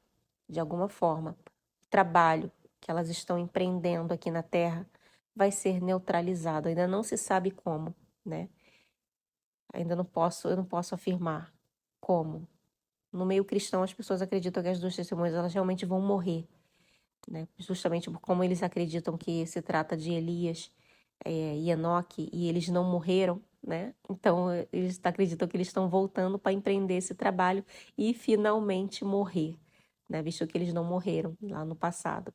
Speaker 1: o trabalho que elas estão empreendendo aqui na Terra vai ser neutralizado. Ainda não se sabe como, né? Eu não posso afirmar como. No meio cristão, as pessoas acreditam que as duas testemunhas elas realmente vão morrer, né? Justamente como eles acreditam que se trata de Elias e Enoque e eles não morreram, né? Então eles acreditam que eles estão voltando para empreender esse trabalho e finalmente morrer, né? Visto que eles não morreram lá no passado.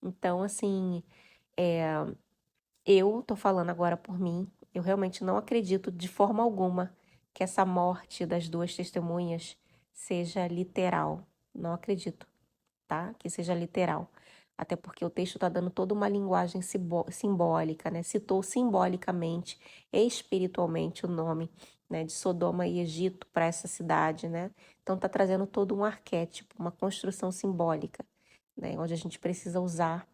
Speaker 1: Então, assim, eu tô falando agora por mim. Eu realmente não acredito de forma alguma que essa morte das duas testemunhas seja literal. Não acredito, tá? Que seja literal. Até porque o texto está dando toda uma linguagem simbólica, né? Citou simbolicamente, espiritualmente o nome, né, de Sodoma e Egito para essa cidade, né? Então está trazendo todo um arquétipo, uma construção simbólica, né? Onde a gente precisa usar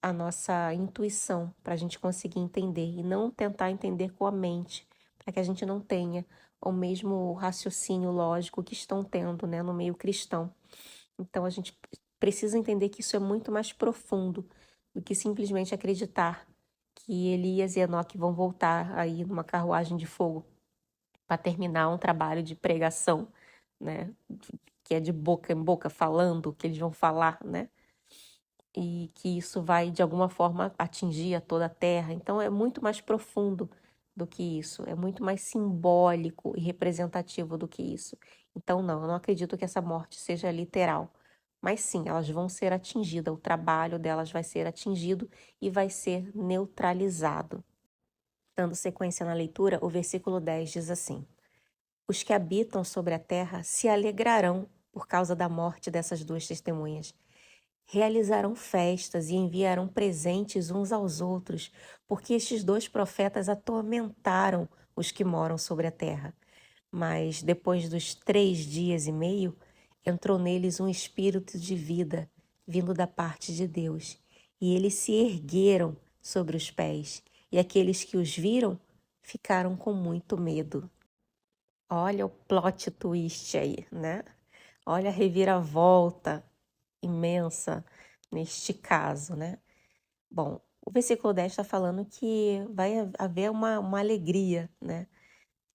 Speaker 1: a nossa intuição para a gente conseguir entender e não tentar entender com a mente, para que a gente não tenha o mesmo raciocínio lógico que estão tendo, né, no meio cristão. Então a gente precisa entender que isso é muito mais profundo do que simplesmente acreditar que Elias e Enoque vão voltar aí numa carruagem de fogo para terminar um trabalho de pregação, né, que é de boca em boca falando o que eles vão falar, né? E que isso vai de alguma forma atingir a toda a terra. Então é muito mais profundo do que isso, é muito mais simbólico e representativo do que isso. Então não, eu não acredito que essa morte seja literal. Mas sim, elas vão ser atingidas, o trabalho delas vai ser atingido e vai ser neutralizado. Dando sequência na leitura, o versículo 10 diz assim: Os que habitam sobre a terra se alegrarão por causa da morte dessas duas testemunhas. Realizarão festas e enviarão presentes uns aos outros, porque estes dois profetas atormentaram os que moram sobre a terra. Mas depois dos 3 dias e meio, entrou neles um espírito de vida, vindo da parte de Deus, e eles se ergueram sobre os pés, e aqueles que os viram ficaram com muito medo. Olha o plot twist aí, né? Olha a reviravolta imensa neste caso, né? Bom, o versículo 10 está falando que vai haver uma alegria, né?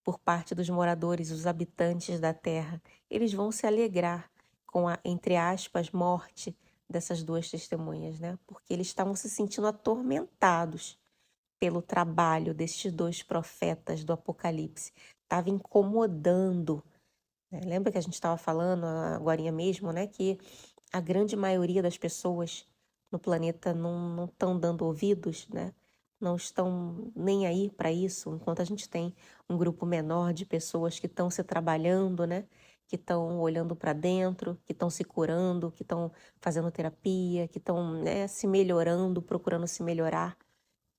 Speaker 1: Por parte dos moradores, os habitantes da terra. Eles vão se alegrar com a, entre aspas, morte dessas duas testemunhas, né? Porque eles estavam se sentindo atormentados pelo trabalho destes dois profetas do Apocalipse. Estava incomodando, né? Lembra que a gente estava falando agorinha mesmo, né? Que a grande maioria das pessoas no planeta não estão dando ouvidos, né? Não estão nem aí para isso, enquanto a gente tem um grupo menor de pessoas que estão se trabalhando, né? Que estão olhando para dentro, que estão se curando, que estão fazendo terapia, que estão, né, se melhorando, procurando se melhorar,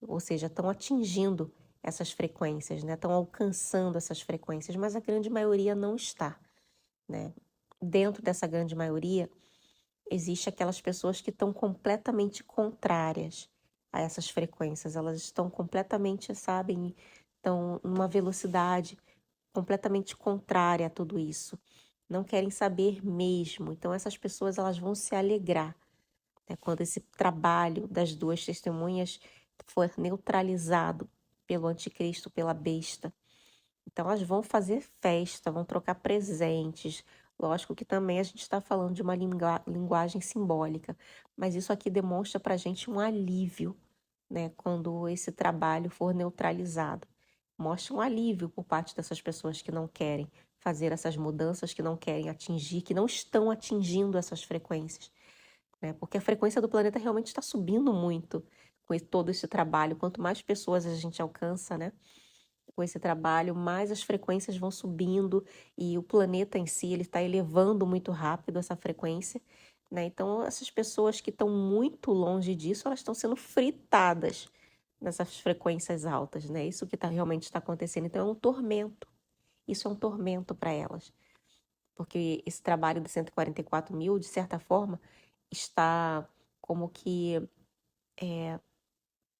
Speaker 1: ou seja, estão atingindo essas frequências, né? Estão alcançando essas frequências, mas a grande maioria não está, né? Dentro dessa grande maioria, existe aquelas pessoas que estão completamente contrárias a essas frequências. Elas estão completamente, sabem, estão numa velocidade completamente contrária a tudo isso. Não querem saber mesmo. Então essas pessoas elas vão se alegrar, né, quando esse trabalho das duas testemunhas for neutralizado pelo anticristo, pela besta. Então, elas vão fazer festa, vão trocar presentes. Lógico que também a gente está falando de uma linguagem simbólica, mas isso aqui demonstra para a gente um alívio, né, quando esse trabalho for neutralizado. Mostra um alívio por parte dessas pessoas que não querem fazer essas mudanças, que não querem atingir, que não estão atingindo essas frequências, né? Porque a frequência do planeta realmente está subindo muito com todo esse trabalho. Quanto mais pessoas a gente alcança, né, com esse trabalho, mais as frequências vão subindo e o planeta em si ele está elevando muito rápido essa frequência, né? Então essas pessoas que estão muito longe disso, elas estão sendo fritadas nessas frequências altas, né? Isso que realmente está acontecendo. Então é um tormento. Isso é um tormento para elas, porque esse trabalho de 144 mil, de certa forma, está como que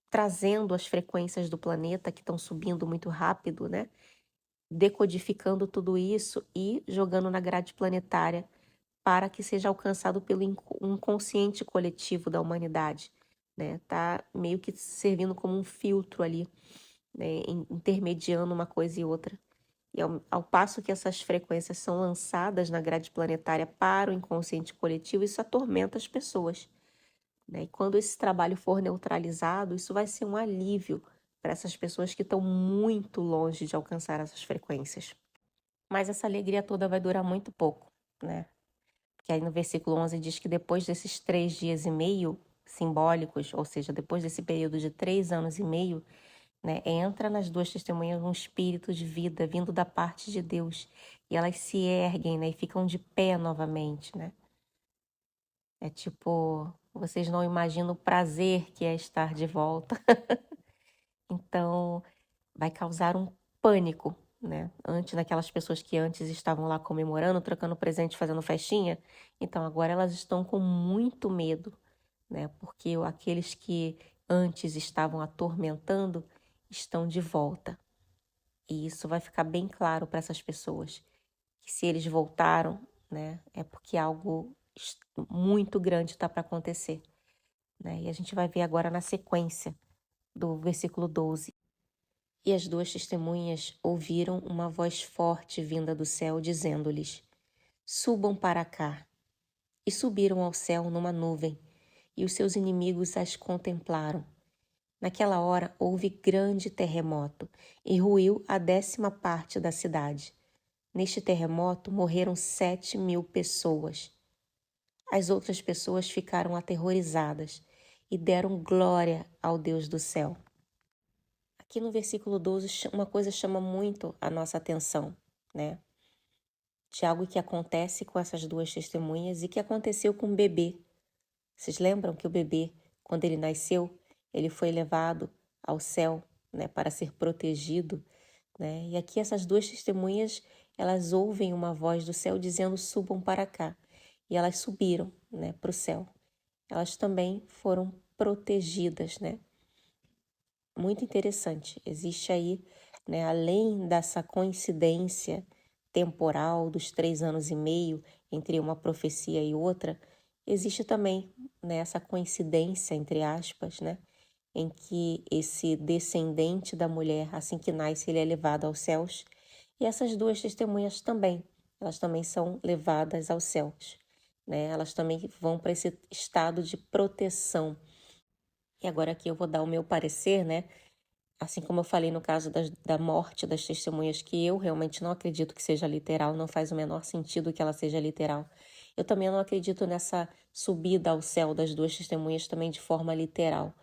Speaker 1: trazendo as frequências do planeta que estão subindo muito rápido, né? Decodificando tudo isso e jogando na grade planetária para que seja alcançado pelo inconsciente coletivo da humanidade, né? Tá meio que servindo como um filtro ali, né? Intermediando uma coisa e outra. E ao passo que essas frequências são lançadas na grade planetária para o inconsciente coletivo, isso atormenta as pessoas, né? E quando esse trabalho for neutralizado, isso vai ser um alívio para essas pessoas que estão muito longe de alcançar essas frequências. Mas essa alegria toda vai durar muito pouco, né? Porque aí no versículo 11 diz que depois desses 3 dias e meio simbólicos, ou seja, depois desse período de 3 anos e meio, né, entra nas duas testemunhas um espírito de vida vindo da parte de Deus. E elas se erguem, né, e ficam de pé novamente, né? É tipo, vocês não imaginam o prazer que é estar de volta. Então, vai causar um pânico, né? Antes, naquelas pessoas que antes estavam lá comemorando, trocando presente, fazendo festinha. Então, agora elas estão com muito medo, né? Porque aqueles que antes estavam atormentando estão de volta. E isso vai ficar bem claro para essas pessoas, que se eles voltaram, né, é porque algo muito grande está para acontecer, né? E a gente vai ver agora na sequência do versículo 12. E as duas testemunhas ouviram uma voz forte vinda do céu, dizendo-lhes: Subam para cá. E subiram ao céu numa nuvem, e os seus inimigos as contemplaram. Naquela hora houve grande terremoto, e ruiu a 10ª parte da cidade. Neste terremoto morreram 7.000 pessoas. As outras pessoas ficaram aterrorizadas e deram glória ao Deus do céu. Aqui no versículo 12, uma coisa chama muito a nossa atenção, né? De algo que acontece com essas duas testemunhas e que aconteceu com o bebê. Vocês lembram que o bebê, quando ele nasceu, ele foi levado ao céu, né, para ser protegido, né? E aqui essas duas testemunhas, elas ouvem uma voz do céu dizendo: subam para cá. E elas subiram, né, para o céu. Elas também foram protegidas, né? Muito interessante. Existe aí, né, além dessa coincidência temporal dos 3 anos e meio entre uma profecia e outra, existe também, né, essa coincidência, entre aspas, né, em que esse descendente da mulher, assim que nasce, ele é levado aos céus, e essas duas testemunhas também, elas também são levadas aos céus, né? Elas também vão para esse estado de proteção. E agora aqui eu vou dar o meu parecer, né? Assim como eu falei no caso da morte das testemunhas, que eu realmente não acredito que seja literal, não faz o menor sentido que ela seja literal. Eu também não acredito nessa subida ao céu das duas testemunhas também de forma literal,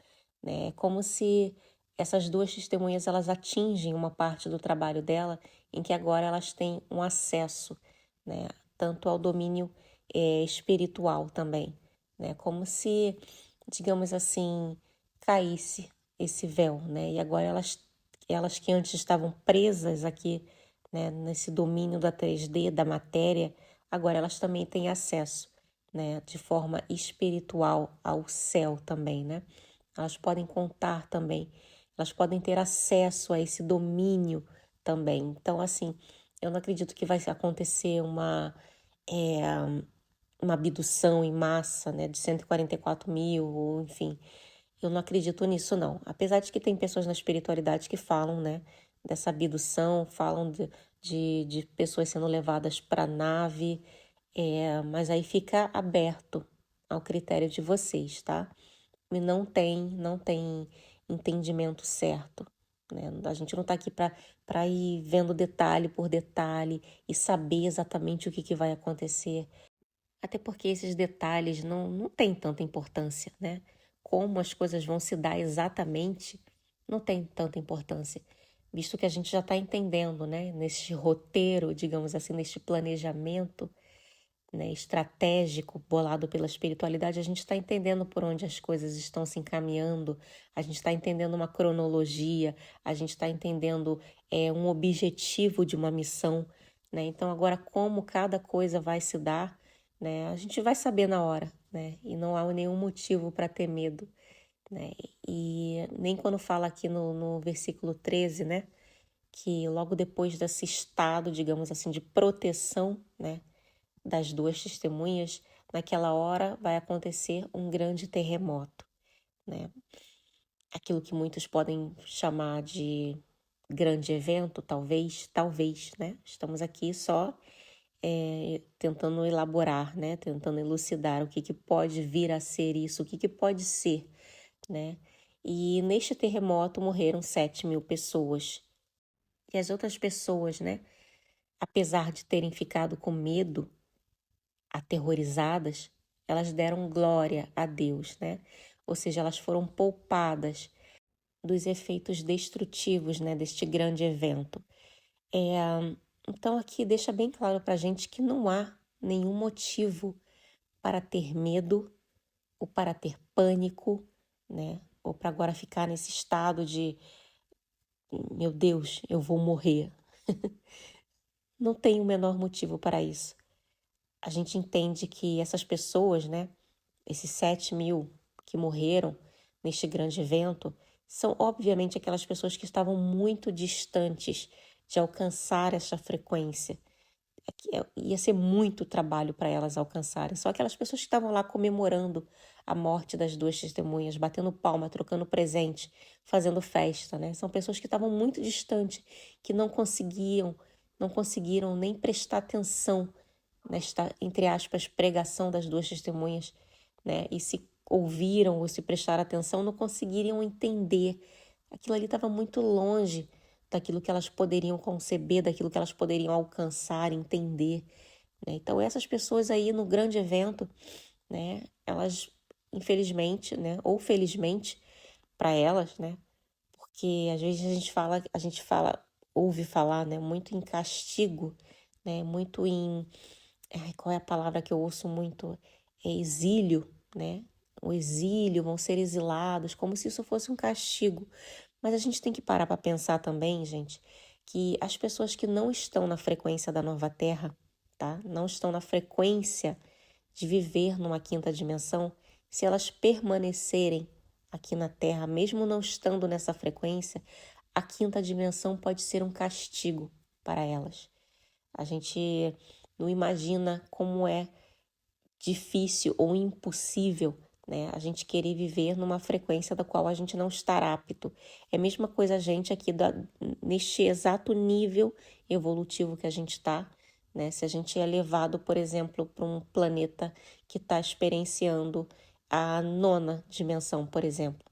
Speaker 1: né? É como se essas duas testemunhas elas atingem uma parte do trabalho dela em que agora elas têm um acesso, né? Tanto ao domínio espiritual também, né? Como se, digamos assim, caísse esse véu, né? E agora elas que antes estavam presas aqui, né, nesse domínio da 3D, da matéria, agora elas também têm acesso, né, de forma espiritual ao céu também, né? Elas podem contar também, elas podem ter acesso a esse domínio também. Então, assim, eu não acredito que vai acontecer uma abdução em massa, né, de 144 mil, ou enfim, eu não acredito nisso, não. Apesar de que tem pessoas na espiritualidade que falam, né, dessa abdução, falam de pessoas sendo levadas para a nave, mas aí fica aberto ao critério de vocês, tá? E não tem entendimento certo, né? A gente não tá aqui para ir vendo detalhe por detalhe e saber exatamente o que vai acontecer. Até porque esses detalhes não têm tanta importância, né? Como as coisas vão se dar exatamente, não tem tanta importância, visto que a gente já está entendendo, né? Neste roteiro, digamos assim, neste planejamento, né, estratégico bolado pela espiritualidade, a gente está entendendo por onde as coisas estão se encaminhando, a gente está entendendo uma cronologia, a gente está entendendo um objetivo de uma missão, né? Então agora como cada coisa vai se dar, né? A gente vai saber na hora, né? E não há nenhum motivo para ter medo, né? E nem quando fala aqui no versículo 13, né? Que logo depois desse estado, digamos assim, de proteção, né, das duas testemunhas, naquela hora vai acontecer um grande terremoto, né? Aquilo que muitos podem chamar de grande evento, talvez, né? Estamos aqui só tentando elaborar, né? Tentando elucidar o que pode vir a ser isso, o que pode ser, né? E neste terremoto morreram 7 mil pessoas. E as outras pessoas, né? Apesar de terem ficado com medo, aterrorizadas, elas deram glória a Deus, né? Ou seja, elas foram poupadas dos efeitos destrutivos, né, deste grande evento. Então aqui deixa bem claro para a gente que não há nenhum motivo para ter medo ou para ter pânico, né? Ou para agora ficar nesse estado de, meu Deus, eu vou morrer. Não tem o menor motivo para isso. A gente entende que essas pessoas, né, esses 7 mil que morreram neste grande evento, são obviamente aquelas pessoas que estavam muito distantes de alcançar essa frequência. Ia ser muito trabalho para elas alcançarem. Só aquelas pessoas que estavam lá comemorando a morte das duas testemunhas, batendo palma, trocando presente, fazendo festa, né? São pessoas que estavam muito distantes, que não conseguiram nem prestar atenção nesta, entre aspas, pregação das duas testemunhas, né? E se ouviram ou se prestaram atenção, não conseguiriam entender. Aquilo ali estava muito longe daquilo que elas poderiam conceber, daquilo que elas poderiam alcançar, entender, né? Então essas pessoas aí no grande evento, né? Elas, infelizmente, né? Ou felizmente para elas, né? Porque às vezes a gente fala, ouve falar, né? Muito em castigo, né? Muito em qual é a palavra que eu ouço muito? É exílio, né? O exílio, vão ser exilados, como se isso fosse um castigo. Mas a gente tem que parar para pensar também, gente, que as pessoas que não estão na frequência da nova Terra, tá? Não estão na frequência de viver numa quinta dimensão, se elas permanecerem aqui na Terra, mesmo não estando nessa frequência, a quinta dimensão pode ser um castigo para elas. A gente não imagina como é difícil ou impossível, né, a gente querer viver numa frequência da qual a gente não está apto. É a mesma coisa a gente aqui neste exato nível evolutivo que a gente está, né? Se a gente é levado, por exemplo, para um planeta que está experienciando a 9ª dimensão, por exemplo,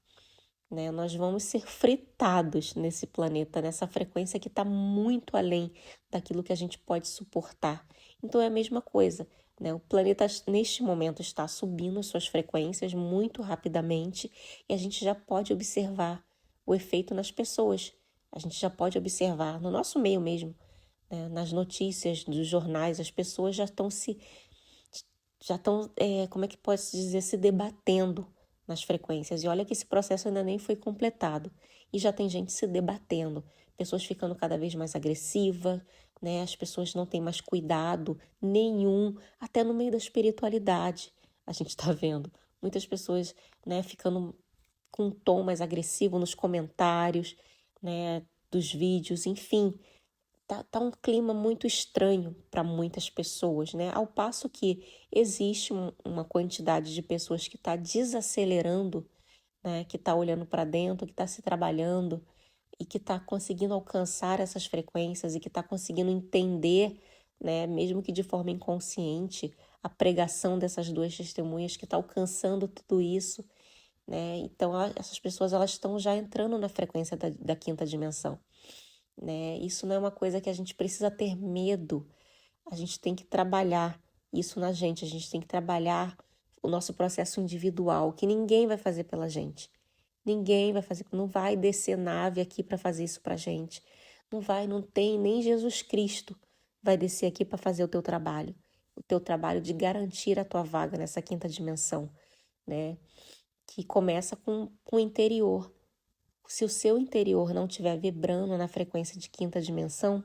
Speaker 1: né? Nós vamos ser fritados nesse planeta, nessa frequência que está muito além daquilo que a gente pode suportar. Então é a mesma coisa, né? O planeta neste momento está subindo as suas frequências muito rapidamente e a gente já pode observar o efeito nas pessoas. A gente já pode observar no nosso meio mesmo, né? Nas notícias dos jornais, as pessoas já estão como é que pode se dizer, se debatendo nas frequências. E olha que esse processo ainda nem foi completado. E já tem gente se debatendo, pessoas ficando cada vez mais agressivas, né? As pessoas não têm mais cuidado nenhum, até no meio da espiritualidade. A gente está vendo muitas pessoas, né, ficando com um tom mais agressivo nos comentários, né, dos vídeos, enfim. Tá um clima muito estranho para muitas pessoas, né? Ao passo que existe uma quantidade de pessoas que está desacelerando, né? Que está olhando para dentro, que está se trabalhando e que está conseguindo alcançar essas frequências e que está conseguindo entender, né? Mesmo que de forma inconsciente, a pregação dessas duas testemunhas que está alcançando tudo isso, né? Então, essas pessoas elas estão já entrando na frequência da 5ª dimensão. Né? Isso não é uma coisa que a gente precisa ter medo, a gente tem que trabalhar isso na gente, a gente tem que trabalhar o nosso processo individual, que ninguém vai fazer pela gente, ninguém vai fazer, não vai descer nave aqui para fazer isso pra gente, não tem, nem Jesus Cristo vai descer aqui para fazer o teu trabalho de garantir a tua vaga nessa 5ª dimensão, né? Que começa com o interior. Se o seu interior não estiver vibrando na frequência de 5ª dimensão,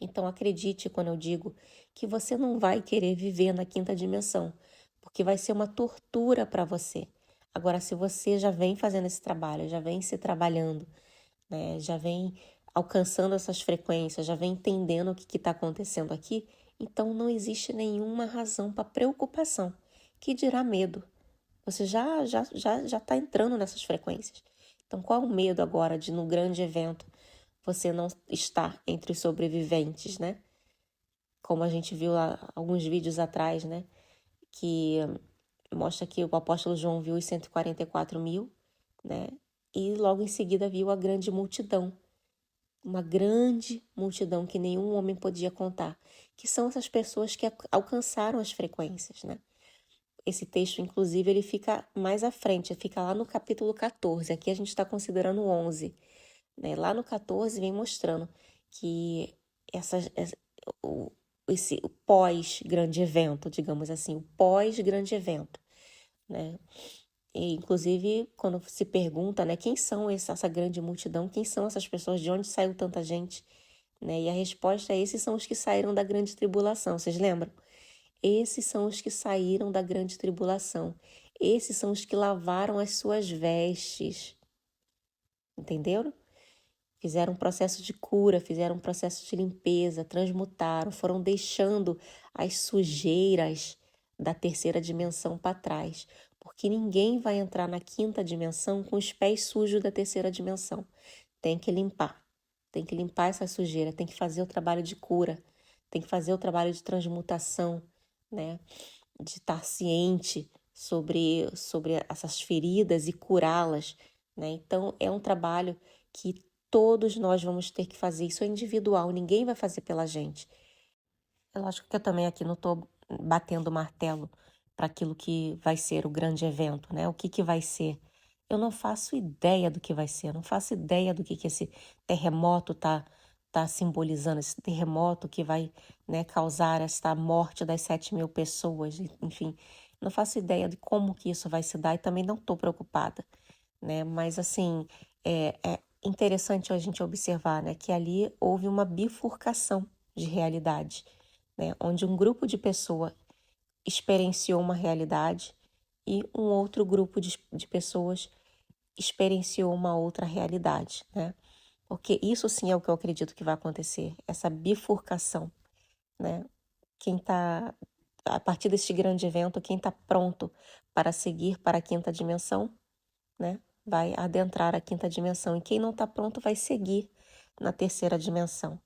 Speaker 1: então acredite quando eu digo que você não vai querer viver na 5ª dimensão, porque vai ser uma tortura para você. Agora, se você já vem fazendo esse trabalho, já vem se trabalhando, né, já vem alcançando essas frequências, já vem entendendo o que está acontecendo aqui, então não existe nenhuma razão para preocupação, que dirá medo. Você já está entrando nessas frequências. Então, qual é o medo agora de, no grande evento, você não estar entre os sobreviventes, né? Como a gente viu lá alguns vídeos atrás, né? Que mostra que o apóstolo João viu os 144 mil, né? E logo em seguida viu a grande multidão. Uma grande multidão que nenhum homem podia contar. Que são essas pessoas que alcançaram as frequências, né? Esse texto, inclusive, ele fica mais à frente, fica lá no capítulo 14. Aqui a gente está considerando o 11. Né? Lá no 14 vem mostrando que o pós-grande evento, digamos assim, o pós-grande evento. Né? E, inclusive, quando se pergunta, né, quem são essa grande multidão, quem são essas pessoas, de onde saiu tanta gente? Né? E a resposta é: esses são os que saíram da grande tribulação, vocês lembram? Esses são os que saíram da grande tribulação. Esses são os que lavaram as suas vestes. Entenderam? Fizeram um processo de cura, fizeram um processo de limpeza, transmutaram, foram deixando as sujeiras da 3ª dimensão para trás. Porque ninguém vai entrar na 5ª dimensão com os pés sujos da 3ª dimensão. Tem que limpar essa sujeira, tem que fazer o trabalho de cura, tem que fazer o trabalho de transmutação, né? De estar ciente sobre essas feridas e curá-las, né? Então, é um trabalho que todos nós vamos ter que fazer. Isso é individual, ninguém vai fazer pela gente. É lógico que eu também aqui não estou batendo martelo para aquilo que vai ser o grande evento, né? O que vai ser. Eu não faço ideia do que vai ser, eu não faço ideia do que esse terremoto tá simbolizando, esse terremoto que vai, né, causar esta morte das 7.000 pessoas, enfim. Não faço ideia de como que isso vai se dar e também não estou preocupada, né? Mas, assim, é interessante a gente observar, né, que ali houve uma bifurcação de realidade, né, onde um grupo de pessoas experienciou uma realidade e um outro grupo de pessoas experienciou uma outra realidade, né? Porque isso sim é o que eu acredito que vai acontecer, essa bifurcação, né? a partir deste grande evento, quem está pronto para seguir para a quinta dimensão, né, vai adentrar a quinta dimensão. E quem não está pronto vai seguir na terceira dimensão.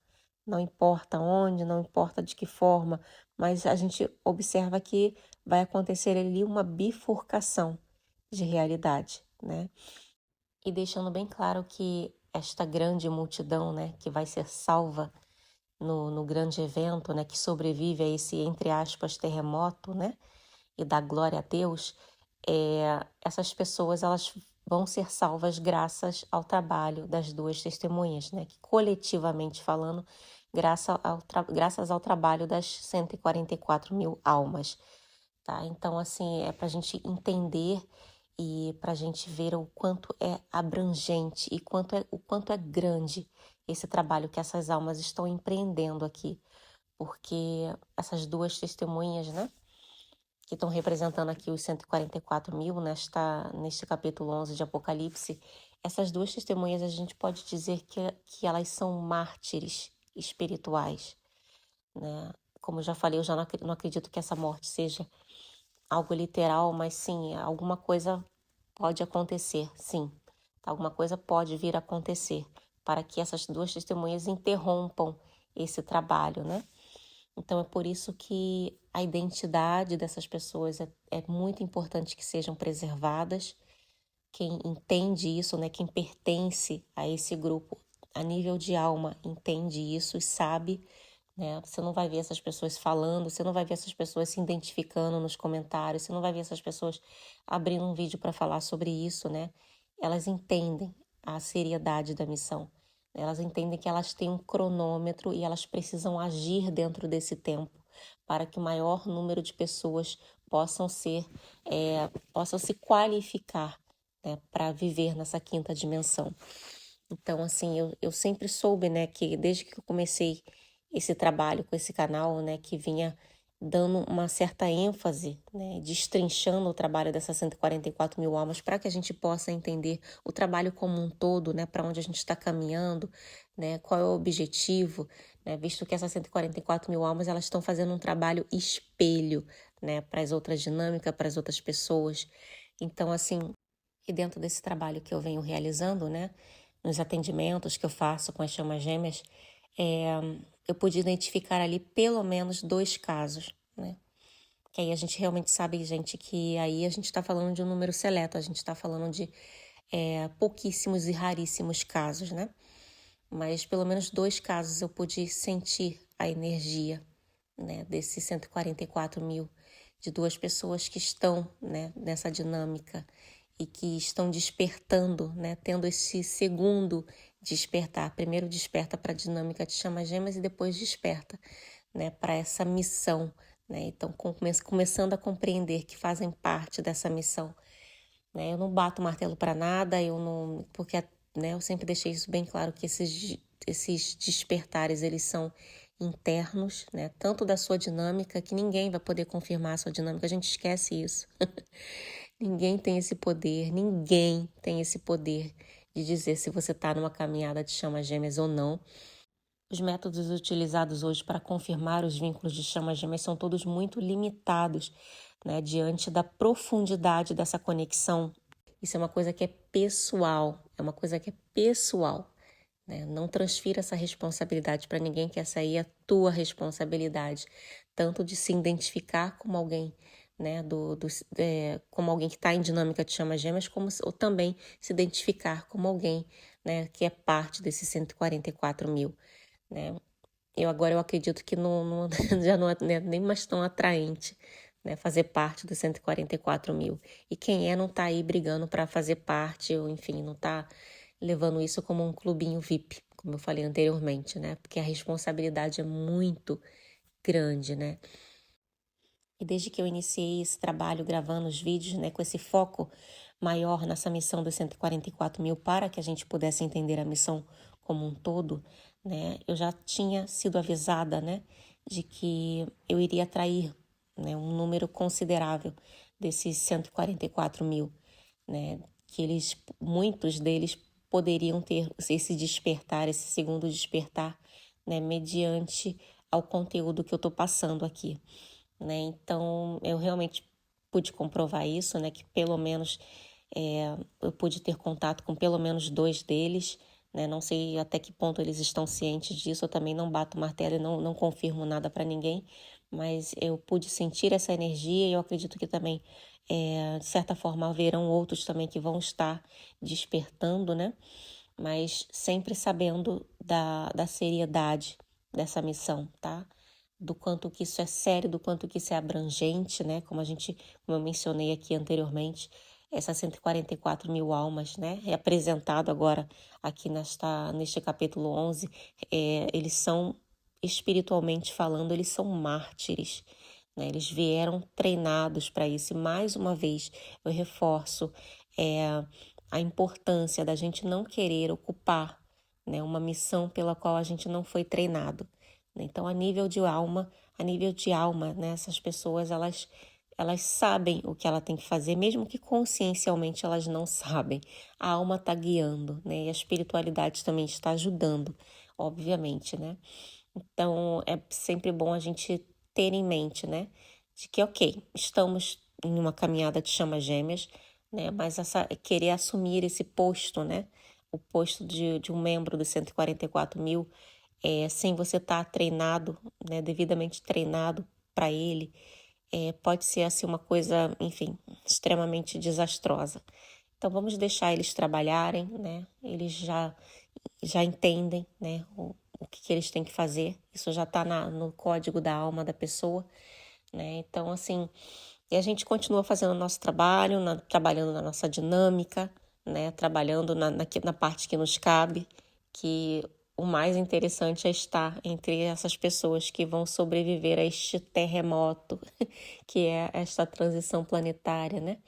Speaker 1: Não importa onde, não importa de que forma, mas a gente observa que vai acontecer ali uma bifurcação de realidade, né? E deixando bem claro que esta grande multidão, né, que vai ser salva no grande evento, né, que sobrevive a esse, entre aspas, terremoto, né, e dá glória a Deus, essas pessoas elas vão ser salvas graças ao trabalho das duas testemunhas, né, que coletivamente falando, graças ao trabalho das 144 mil almas, tá? Então, assim, é para a gente entender e para a gente ver o quanto é abrangente e o quanto é grande esse trabalho que essas almas estão empreendendo aqui, porque essas duas testemunhas, né, que estão representando aqui os 144 mil neste capítulo 11 de Apocalipse, essas duas testemunhas a gente pode dizer que elas são mártires espirituais, né? Como eu já falei, eu já não acredito que essa morte seja algo literal, mas sim, alguma coisa pode acontecer, sim. Alguma coisa pode vir a acontecer para que essas duas testemunhas interrompam esse trabalho, né? Então é por isso que a identidade dessas pessoas é muito importante que sejam preservadas. Quem entende isso, né, quem pertence a esse grupo a nível de alma entende isso e sabe, né? Você não vai ver essas pessoas falando, você não vai ver essas pessoas se identificando nos comentários, você não vai ver essas pessoas abrindo um vídeo para falar sobre isso, né? Elas entendem a seriedade da missão. Elas entendem que elas têm um cronômetro e elas precisam agir dentro desse tempo para que o maior número de pessoas possam possam se qualificar, né, para viver nessa quinta dimensão. Então, assim, eu sempre soube, né, que desde que eu comecei esse trabalho com esse canal, né, que vinha dando uma certa ênfase, né, destrinchando o trabalho dessas 144 mil almas para que a gente possa entender o trabalho como um todo, né, para onde a gente está caminhando, né, qual é o objetivo, né, visto que essas 144 mil almas elas estão fazendo um trabalho espelho, né, para as outras dinâmicas, para as outras pessoas. Então, assim, e dentro desse trabalho que eu venho realizando, né, nos atendimentos que eu faço com as chamas gêmeas, eu pude identificar ali pelo menos 2 casos, né? Que aí a gente realmente sabe, gente, que aí a gente está falando de um número seleto, a gente está falando de pouquíssimos e raríssimos casos, né? Mas pelo menos 2 casos eu pude sentir a energia, né, desses 144 mil, de 2 pessoas que estão, né, nessa dinâmica e que estão despertando, né, tendo esse segundo despertar. Primeiro desperta para a dinâmica de chamas gêmeas e depois desperta, né, para essa missão, né? Então começando a compreender que fazem parte dessa missão, né? Eu não bato martelo para nada, eu não, porque, né, eu sempre deixei isso bem claro que esses despertares eles são internos, né? Tanto da sua dinâmica que ninguém vai poder confirmar a sua dinâmica, a gente esquece isso. Ninguém tem esse poder, ninguém tem esse poder de dizer se você está numa caminhada de chamas gêmeas ou não. Os métodos utilizados hoje para confirmar os vínculos de chamas gêmeas são todos muito limitados, né, diante da profundidade dessa conexão. Isso é uma coisa que é pessoal, né? Não transfira essa responsabilidade para ninguém, que essa aí é a tua responsabilidade, tanto de se identificar como alguém, né, como alguém que está em dinâmica de chamas gêmeas, ou também se identificar como alguém, né, que é parte desses 144 mil, né? Eu acredito que já não é nem mais tão atraente, né, fazer parte dos 144 mil. E quem não está aí brigando para fazer parte, ou enfim, não está levando isso como um clubinho VIP, como eu falei anteriormente, né? Porque a responsabilidade é muito grande, né? E desde que eu iniciei esse trabalho gravando os vídeos, né, com esse foco maior nessa missão dos 144 mil, para que a gente pudesse entender a missão como um todo, né, eu já tinha sido avisada, né, de que eu iria atrair, né, um número considerável desses 144 mil, né, que muitos deles poderiam ter esse despertar, esse segundo despertar, né, mediante ao conteúdo que eu estou passando aqui. né? Então, eu realmente pude comprovar isso, né? Que pelo menos eu pude ter contato com pelo menos 2 deles, né? Não sei até que ponto eles estão cientes disso, eu também não bato o martelo e não confirmo nada para ninguém, mas eu pude sentir essa energia e eu acredito que também, de certa forma, haverão outros também que vão estar despertando, né? Mas sempre sabendo da seriedade dessa missão, tá? Do quanto que isso é sério, do quanto que isso é abrangente, né? Como eu mencionei aqui anteriormente, essas 144 mil almas, né? É apresentado agora aqui neste capítulo 11, eles são, espiritualmente falando, eles são mártires, né? Eles vieram treinados para isso. E mais uma vez, eu reforço, a importância da gente não querer ocupar, né, uma missão pela qual a gente não foi treinado. Então, a nível de alma, né, essas pessoas, elas sabem o que ela tem que fazer, mesmo que consciencialmente elas não sabem. A alma está guiando, né, e a espiritualidade também está ajudando, obviamente, né. Então, é sempre bom a gente ter em mente, né, de que, ok, estamos em uma caminhada de chamas gêmeas, né, mas querer assumir esse posto, né, o posto de um membro dos 144 mil, sem você estar treinado, né, devidamente treinado para ele, pode ser assim uma coisa, enfim, extremamente desastrosa. Então vamos deixar eles trabalharem, né? Eles já entendem, né, o que eles têm que fazer. Isso já está no código da alma da pessoa, né? Então, assim, e a gente continua fazendo o nosso trabalho, trabalhando na nossa dinâmica, né? Trabalhando na parte que nos cabe, que o mais interessante é estar entre essas pessoas que vão sobreviver a este terremoto, que é esta transição planetária, né?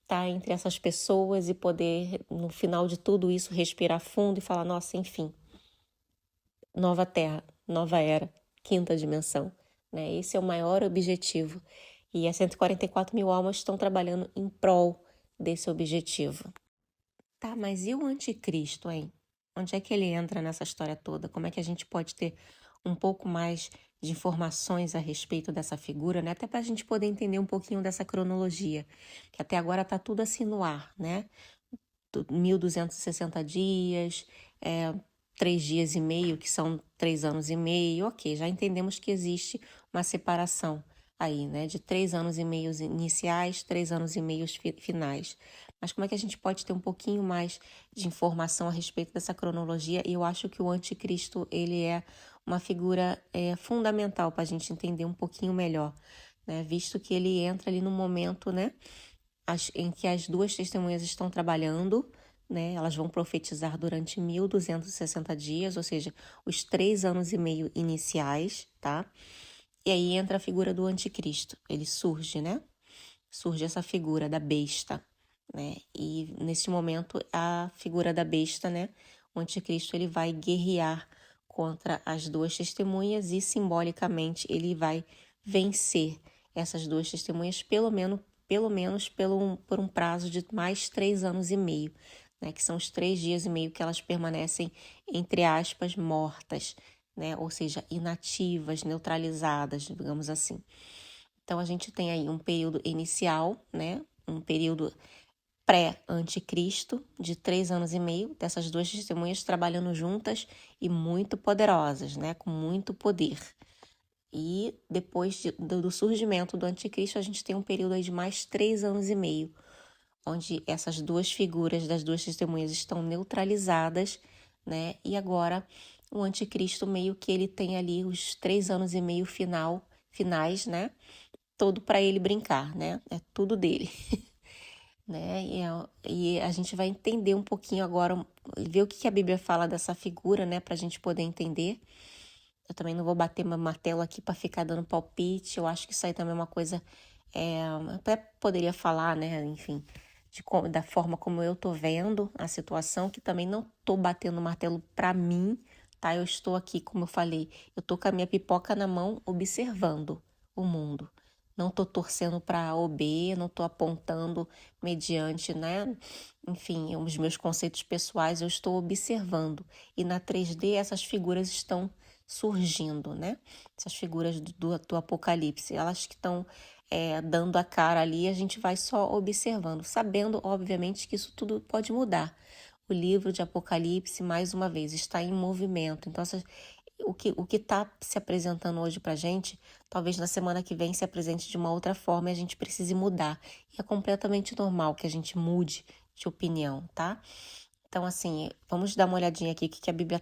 Speaker 1: Tá entre essas pessoas e poder, no final de tudo isso, respirar fundo e falar, nossa, enfim, nova Terra, nova era, quinta dimensão, né? Esse é o maior objetivo. E as 144 mil almas estão trabalhando em prol desse objetivo. Tá, mas e o anticristo, hein? Onde é que ele entra nessa história toda? Como é que a gente pode ter um pouco mais de informações a respeito dessa figura, né? Até para a gente poder entender um pouquinho dessa cronologia, que até agora tá tudo assim no ar, né? 1.260 dias, 3 dias e meio, que são 3 anos e meio, ok, já entendemos que existe uma separação aí, né, de 3 anos e meio iniciais, 3 anos e meio finais. Mas como é que a gente pode ter um pouquinho mais de informação a respeito dessa cronologia? E eu acho que o anticristo, ele é uma figura fundamental para a gente entender um pouquinho melhor, né, visto que ele entra ali no momento, né, em que as duas testemunhas estão trabalhando, né? Elas vão profetizar durante 1.260 dias, ou seja, os 3 anos e meio iniciais, tá? E aí entra a figura do anticristo. Ele surge, né? Surge essa figura da besta, né? E nesse momento a figura da besta, né? O anticristo, ele vai guerrear contra as duas testemunhas e simbolicamente ele vai vencer essas duas testemunhas por um prazo de mais 3 anos e meio, né? Que são os 3 dias e meio que elas permanecem, entre aspas, mortas, né? Ou seja, inativas, neutralizadas, digamos assim. Então, a gente tem aí um período inicial, né? Um período pré-anticristo, de 3 anos e meio, dessas duas testemunhas trabalhando juntas e muito poderosas, né? Com muito poder. E depois do surgimento do anticristo, a gente tem um período aí de mais 3 anos e meio, onde essas duas figuras das duas testemunhas estão neutralizadas, né? E agora o anticristo meio que ele tem ali os 3 anos e meio finais, né? Todo para ele brincar, né? É tudo dele, né? E a gente vai entender um pouquinho agora, ver o que a Bíblia fala dessa figura, né? Para a gente poder entender. Eu também não vou bater meu martelo aqui para ficar dando palpite. Eu acho que isso aí também é uma coisa. Até poderia falar, né? Enfim, da forma como eu tô vendo a situação, que também não tô batendo martelo para mim, tá? Eu estou aqui, como eu falei, eu tô com a minha pipoca na mão, observando o mundo. Não tô torcendo para A ou B, não tô apontando mediante, né? Enfim, os meus conceitos pessoais, eu estou observando. E na 3D essas figuras estão surgindo, né? Essas figuras do Apocalipse, elas que estão dando a cara ali, a gente vai só observando, sabendo, obviamente, que isso tudo pode mudar. O livro de Apocalipse, mais uma vez, está em movimento. Então, o que está se apresentando hoje para a gente, talvez na semana que vem se apresente de uma outra forma e a gente precise mudar. E é completamente normal que a gente mude de opinião, tá? Então, assim, vamos dar uma olhadinha aqui o que a Bíblia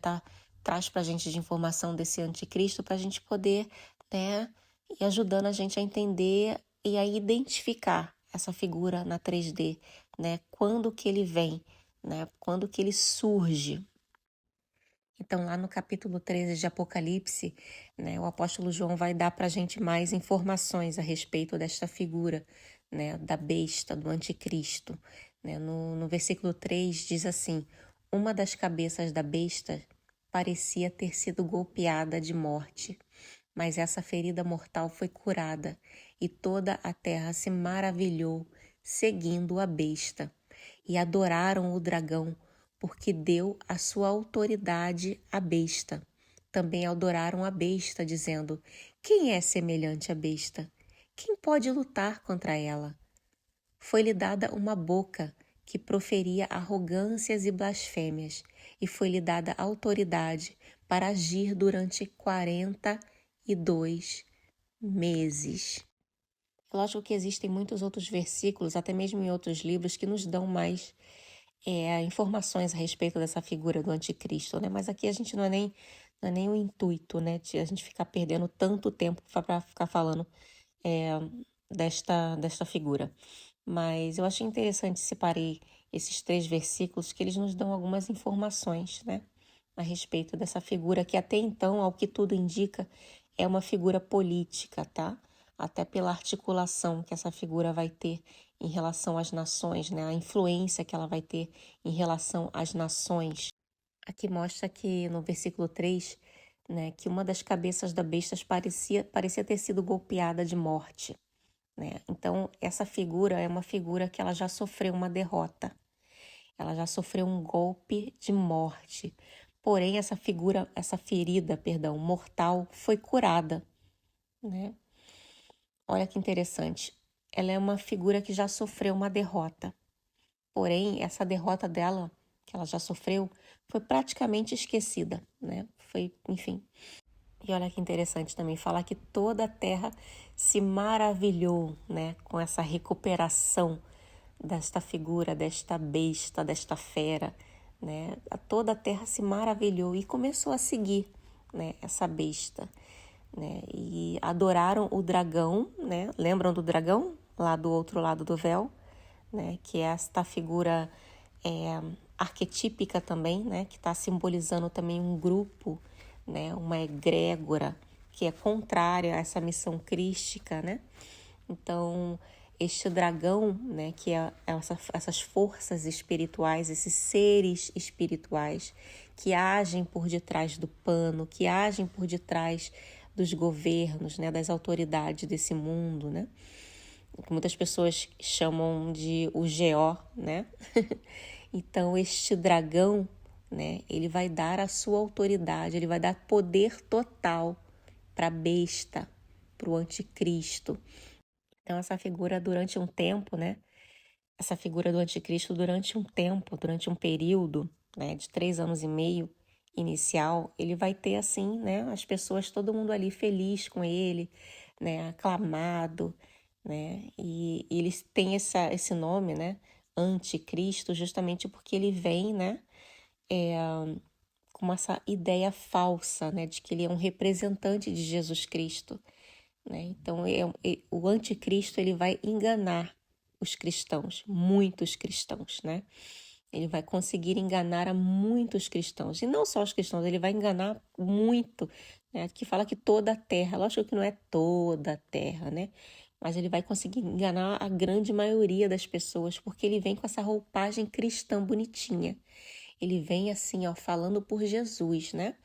Speaker 1: traz para a gente de informação desse anticristo, para a gente poder, né, ir ajudando a gente a entender e a identificar essa figura na 3D, né? Quando que ele vem, né? Quando que ele surge. Então, lá no capítulo 13 de Apocalipse, né, o apóstolo João vai dar para a gente mais informações a respeito desta figura, né, da besta, do anticristo. Né? No versículo 3 diz assim: uma das cabeças da besta parecia ter sido golpeada de morte, mas essa ferida mortal foi curada, e toda a terra se maravilhou, seguindo a besta, e adoraram o dragão, porque deu a sua autoridade à besta. Também adoraram a besta, dizendo: quem é semelhante à besta? Quem pode lutar contra ela? Foi-lhe dada uma boca que proferia arrogâncias e blasfêmias, e foi-lhe dada autoridade para agir durante 42 meses. Lógico que existem muitos outros versículos, até mesmo em outros livros, que nos dão mais informações a respeito dessa figura do anticristo, né? Mas aqui a gente não é nem o intuito, né? De a gente ficar perdendo tanto tempo para ficar falando desta figura. Mas eu achei interessante, separei esses 3 versículos, que eles nos dão algumas informações, né? A respeito dessa figura que até então, ao que tudo indica, é uma figura política, tá? Até pela articulação que essa figura vai ter em relação às nações, né? A influência que ela vai ter em relação às nações. Aqui mostra que no versículo 3, né, que uma das cabeças da besta parecia ter sido golpeada de morte, né? Então, essa figura é uma figura que ela já sofreu uma derrota. Ela já sofreu um golpe de morte. Porém, essa ferida, mortal, foi curada, né? Olha que interessante. Ela é uma figura que já sofreu uma derrota. Porém, essa derrota dela, que ela já sofreu, foi praticamente esquecida, né? Enfim. E olha que interessante também falar que toda a terra se maravilhou, né, com essa recuperação desta figura, desta besta, desta fera, né? Toda a terra se maravilhou e começou a seguir, né, essa besta, né? E adoraram o dragão, né? Lembram do dragão lá do outro lado do véu, né? Que é esta figura arquetípica também, né? Que está simbolizando também um grupo, né? Uma egrégora que é contrária a essa missão crística, né? Então, este dragão, né, que é essas forças espirituais, esses seres espirituais que agem por detrás do pano, que agem por detrás dos governos, né, das autoridades desse mundo, né? Que muitas pessoas chamam de o GO, né? Então, este dragão, né, ele vai dar a sua autoridade, ele vai dar poder total para a besta, para o anticristo. Então, essa figura durante um tempo, né? Essa figura do anticristo durante um tempo, durante um período, né, de 3 anos e meio inicial, ele vai ter assim, né, as pessoas, todo mundo ali feliz com ele, né, aclamado, né, e eles têm esse nome, né, anticristo, justamente porque ele vem, né, com essa ideia falsa, né, de que ele é um representante de Jesus Cristo, né? Então, o anticristo, ele vai enganar os cristãos, muitos cristãos, né? Ele vai conseguir enganar a muitos cristãos. E não só os cristãos, ele vai enganar muito, né? Que fala que toda a terra, lógico que não é toda a terra, né? Mas ele vai conseguir enganar a grande maioria das pessoas, porque ele vem com essa roupagem cristã bonitinha. Ele vem assim, ó, falando por Jesus, né?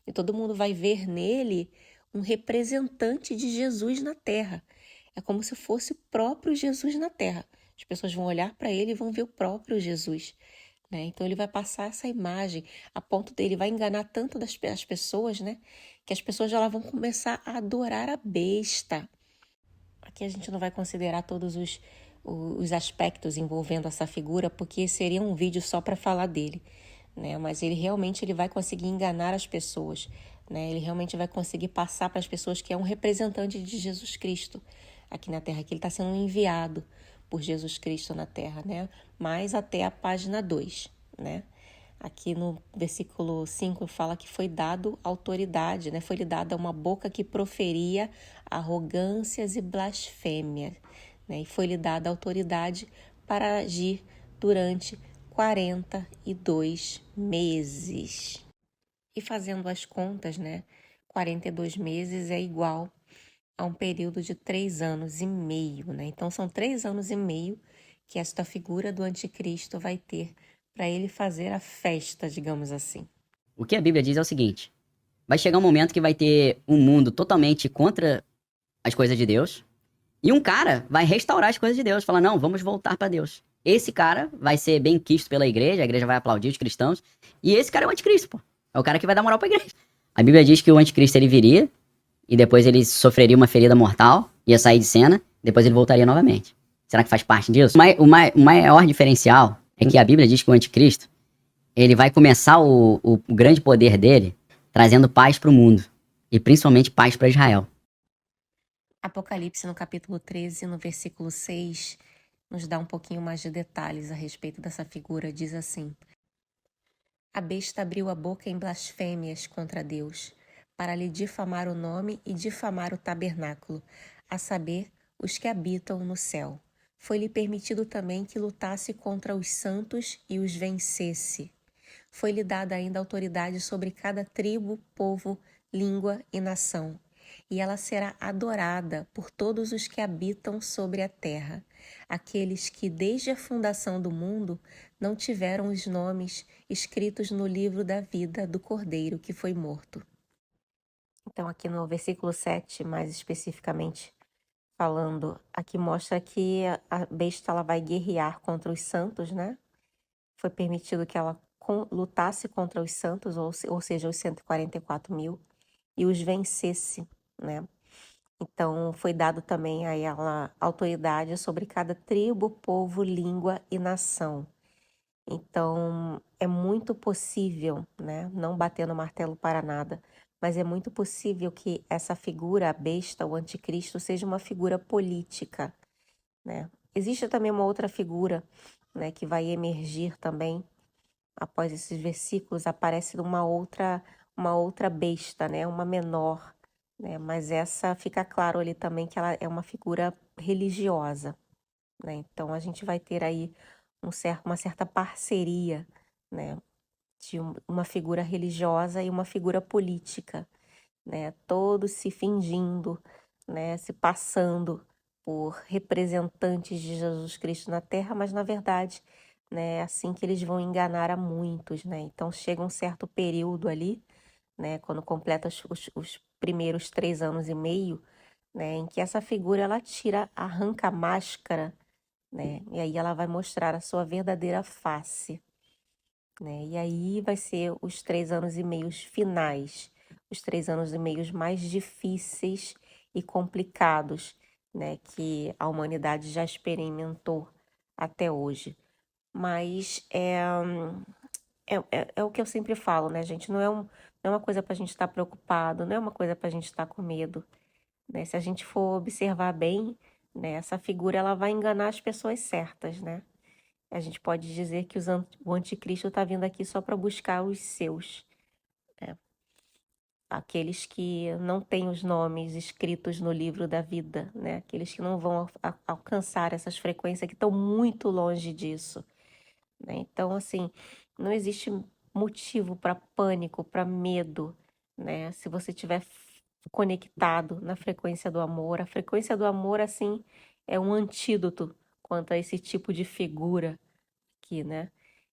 Speaker 1: E todo mundo vai ver nele um representante de Jesus na terra. É como se fosse o próprio Jesus na terra. As pessoas vão olhar para ele e vão ver o próprio Jesus, né? Então ele vai passar essa imagem a ponto dele vai enganar tanto as pessoas, né? que as pessoas já vão começar a adorar a besta. Aqui a gente não vai considerar todos os aspectos envolvendo essa figura, porque seria um vídeo só para falar dele, né? Mas ele realmente vai conseguir enganar as pessoas, né? Ele realmente vai conseguir passar para as pessoas que é um representante de Jesus Cristo aqui na Terra, que ele está sendo enviado por Jesus Cristo na Terra, né? Mas até a página 2, né? Aqui no versículo 5 fala que foi dado autoridade, né? Foi-lhe dada uma boca que proferia arrogâncias e blasfêmias, né? E foi-lhe dada autoridade para agir durante 42 meses. E fazendo as contas, né? 42 meses é igual a um período de 3 anos e meio, né? Então são 3 anos e meio que esta figura do anticristo vai ter para ele fazer a festa, digamos assim.
Speaker 2: O que a Bíblia diz é o seguinte: vai chegar um momento que vai ter um mundo totalmente contra as coisas de Deus, e um cara vai restaurar as coisas de Deus, falar: não, vamos voltar para Deus. Esse cara vai ser bem quisto pela igreja, a igreja vai aplaudir os cristãos, e esse cara é o anticristo, pô. É o cara que vai dar moral pra igreja. A Bíblia diz que o anticristo ele viria, e depois ele sofreria uma ferida mortal, ia sair de cena, depois ele voltaria novamente. Será que faz parte disso? O maior diferencial é que a Bíblia diz que o anticristo, ele vai começar o grande poder dele trazendo paz para o mundo, e principalmente paz para Israel.
Speaker 1: Apocalipse, no capítulo 13, no versículo 6, nos dá um pouquinho mais de detalhes a respeito dessa figura. Diz assim: a besta abriu a boca em blasfêmias contra Deus, para lhe difamar o nome e difamar o tabernáculo, a saber, os que habitam no céu. Foi-lhe permitido também que lutasse contra os santos e os vencesse. Foi-lhe dada ainda autoridade sobre cada tribo, povo, língua e nação. E ela será adorada por todos os que habitam sobre a terra, aqueles que desde a fundação do mundo não tiveram os nomes escritos no livro da vida do Cordeiro que foi morto. Então aqui no versículo 7, mais especificamente falando, aqui mostra que a besta ela vai guerrear contra os santos, né? Foi permitido que ela lutasse contra os santos, ou seja, os 144 mil, e os vencesse, né? Então, foi dado também a ela autoridade sobre cada tribo, povo, língua e nação. Então, é muito possível, né? Não batendo martelo para nada, mas é muito possível que essa figura, a besta, o anticristo, seja uma figura política, né? Existe também uma outra figura, né, que vai emergir também após esses versículos, aparece uma outra besta, né, uma menor, né, mas essa fica claro ali também que ela é uma figura religiosa, né? Então a gente vai ter aí uma certa parceria, né, de uma figura religiosa e uma figura política, né, todos se fingindo, né, se passando por representantes de Jesus Cristo na Terra, mas na verdade, né, é assim que eles vão enganar a muitos, né? Então chega um certo período ali, né, quando completa os primeiros 3 anos e meio, né, em que essa figura ela arranca a máscara, né, e aí ela vai mostrar a sua verdadeira face, né? E aí vai ser os 3 anos e meio finais, os 3 anos e meio mais difíceis e complicados, né, que a humanidade já experimentou até hoje. Mas é o que eu sempre falo, né, gente? Não é uma coisa para a gente estar preocupado, não é uma coisa para a gente estar com medo, né? Se a gente for observar bem, né, essa figura ela vai enganar as pessoas certas, né? A gente pode dizer que o anticristo está vindo aqui só para buscar os seus, né? Aqueles que não têm os nomes escritos no livro da vida, né? Aqueles que não vão alcançar essas frequências que estão muito longe disso, né? Então, assim, não existe motivo para pânico, para medo, né? Se você estiver conectado na frequência do amor, a frequência do amor, assim, é um antídoto quanto a esse tipo de figura aqui, né?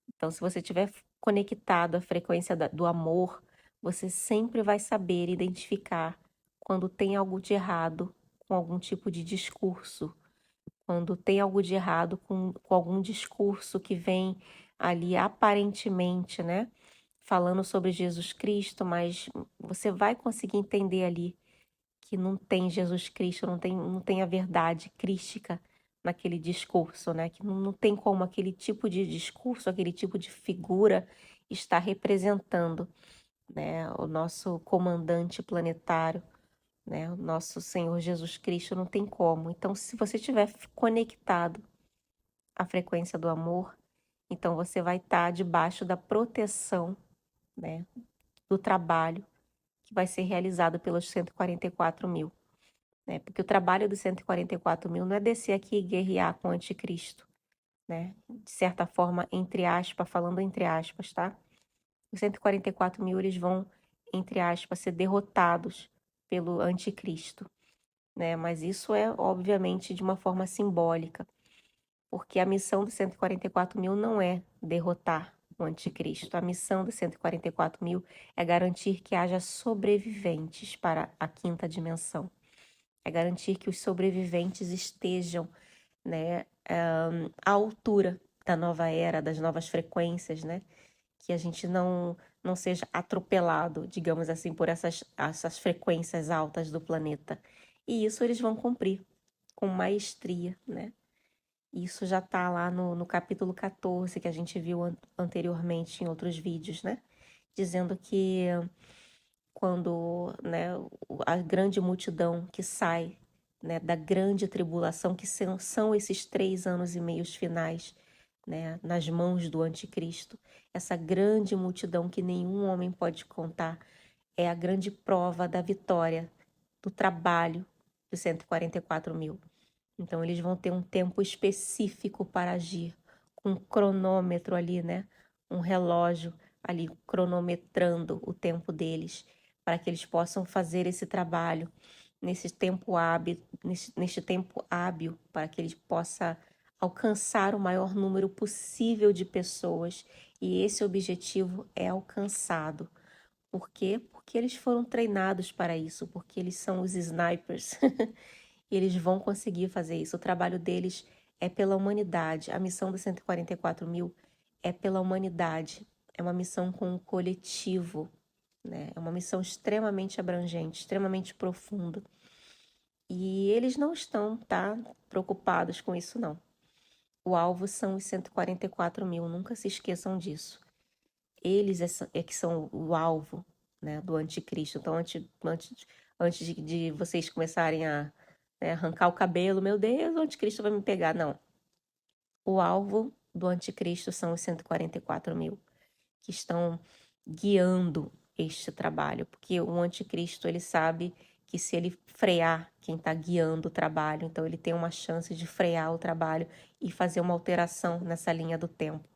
Speaker 1: Então, se você estiver conectado à frequência do amor, você sempre vai saber identificar quando tem algo de errado com algum tipo de discurso, quando tem algo de errado com algum discurso que vem ali aparentemente, né, falando sobre Jesus Cristo, mas você vai conseguir entender ali que não tem Jesus Cristo, não tem a verdade crística naquele discurso, né? Que não tem como aquele tipo de discurso, aquele tipo de figura estar representando, né, o nosso comandante planetário, né, o nosso Senhor Jesus Cristo, não tem como. Então, se você estiver conectado à frequência do amor, então você vai estar debaixo da proteção, né, do trabalho que vai ser realizado pelos 144 mil. Né? Porque o trabalho dos 144 mil não é descer aqui e guerrear com o anticristo, né? De certa forma, entre aspas, falando entre aspas, tá? Os 144 mil, eles vão, entre aspas, ser derrotados pelo anticristo, né? Mas isso é, obviamente, de uma forma simbólica, porque a missão dos 144 mil não é derrotar o anticristo. A missão dos 144 mil é garantir que haja sobreviventes para a quinta dimensão. É garantir que os sobreviventes estejam, né, à altura da nova era, das novas frequências, né? Que a gente não seja atropelado, digamos assim, por essas frequências altas do planeta. E isso eles vão cumprir com maestria, né? Isso já está lá no capítulo 14, que a gente viu anteriormente em outros vídeos, né? Dizendo que quando, né, a grande multidão que sai, né, da grande tribulação, que são esses 3 anos e meio finais, né, nas mãos do anticristo, essa grande multidão que nenhum homem pode contar, é a grande prova da vitória, do trabalho dos 144 mil. Então, eles vão ter um tempo específico para agir, com um cronômetro ali, né? Um relógio ali cronometrando o tempo deles, para que eles possam fazer esse trabalho neste tempo hábil, para que eles possam alcançar o maior número possível de pessoas. E esse objetivo é alcançado. Por quê? Porque eles foram treinados para isso, porque eles são os snipers. E eles vão conseguir fazer isso. O trabalho deles é pela humanidade. A missão dos 144 mil é pela humanidade. É uma missão com o coletivo, né? É uma missão extremamente abrangente, extremamente profunda. E eles não estão, tá, preocupados com isso, não. O alvo são os 144 mil, nunca se esqueçam disso. Eles é que são o alvo, né, do anticristo. Então, antes de vocês começarem a, né, arrancar o cabelo, meu Deus, o anticristo vai me pegar. Não. O alvo do anticristo são os 144 mil que estão guiando este trabalho, porque o anticristo, ele sabe que se ele frear quem está guiando o trabalho, então ele tem uma chance de frear o trabalho e fazer uma alteração nessa linha do tempo,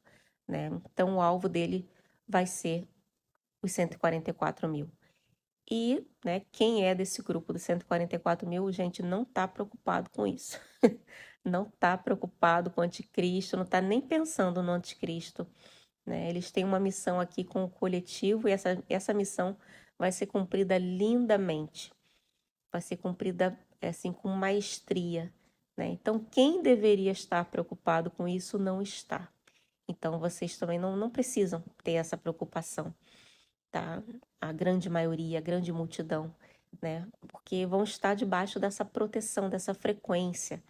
Speaker 1: né? Então o alvo dele vai ser os 144 mil. E, né, quem é desse grupo dos 144 mil, gente, não está preocupado com isso. Não está preocupado com o anticristo, não está nem pensando no anticristo, né? Eles têm uma missão aqui com o coletivo e essa missão vai ser cumprida lindamente. Vai ser cumprida, assim, com maestria, né? Então, quem deveria estar preocupado com isso não está. Então, vocês também não precisam ter essa preocupação, tá? A grande maioria, a grande multidão, né? Porque vão estar debaixo dessa proteção, dessa frequência,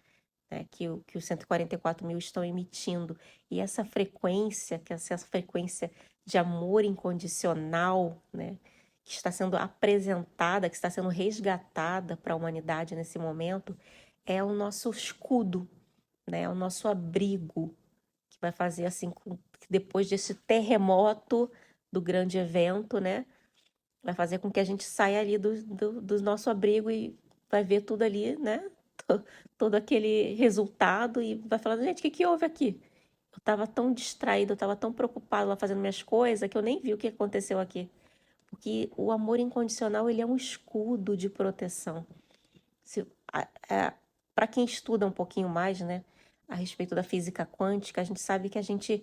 Speaker 1: né? Que os 144 mil estão emitindo. E essa frequência, que essa frequência de amor incondicional, né? Que está sendo apresentada, que está sendo resgatada para a humanidade nesse momento, é o nosso escudo, né? É o nosso abrigo, que vai fazer assim, que depois desse terremoto do grande evento, né? Vai fazer com que a gente saia ali do nosso abrigo e vai ver tudo ali, né? Todo aquele resultado e vai falar, gente, o que houve aqui? Eu estava tão distraída, eu estava tão preocupada lá fazendo minhas coisas que eu nem vi o que aconteceu aqui. Porque o amor incondicional, ele é um escudo de proteção. Para quem estuda um pouquinho mais, né, a respeito da física quântica, a gente sabe que a gente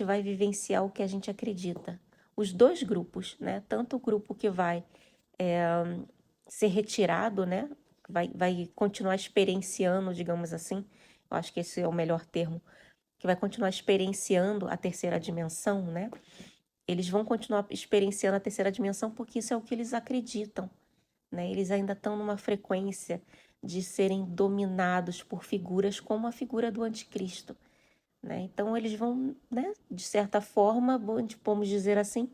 Speaker 1: vai vivenciar o que a gente acredita. Os dois grupos, né, tanto o grupo que vai ser retirado, né, vai continuar experienciando, digamos assim, eu acho que esse é o melhor termo, que vai continuar experienciando a terceira dimensão, né, eles vão continuar experienciando a terceira dimensão porque isso é o que eles acreditam, né? Eles ainda estão numa frequência de serem dominados por figuras como a figura do anticristo, né? Então eles vão, né, de certa forma, vamos dizer assim,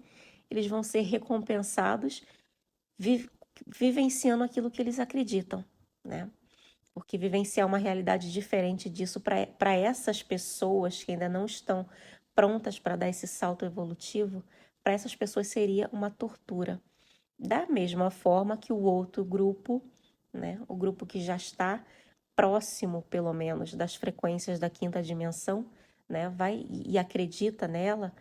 Speaker 1: eles vão ser recompensados vivenciando aquilo que eles acreditam, né? Porque vivenciar uma realidade diferente disso para essas pessoas que ainda não estão prontas para dar esse salto evolutivo, para essas pessoas seria uma tortura. Da mesma forma que o outro grupo, né, o grupo que já está próximo, pelo menos, das frequências da quinta dimensão, né, vai e acredita nela,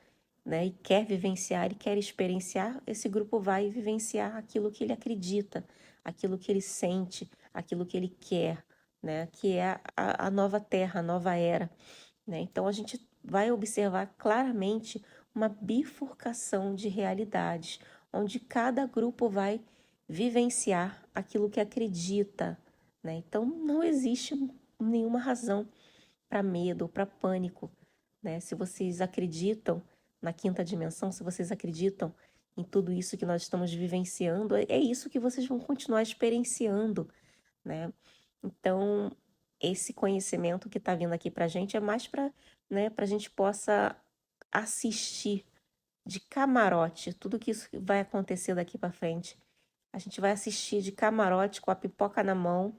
Speaker 1: né, e quer vivenciar e quer experienciar, esse grupo vai vivenciar aquilo que ele acredita, aquilo que ele sente, aquilo que ele quer, né, que é a nova terra, a nova era, né? Então a gente vai observar claramente uma bifurcação de realidades, onde cada grupo vai vivenciar aquilo que acredita, né? Então não existe nenhuma razão para medo, para pânico, né? Se vocês acreditam na quinta dimensão, se vocês acreditam em tudo isso que nós estamos vivenciando, é isso que vocês vão continuar experienciando, né? Então, esse conhecimento que está vindo aqui para a gente é mais para, né, para a gente possa assistir de camarote tudo que isso vai acontecer daqui para frente. A gente vai assistir de camarote com a pipoca na mão,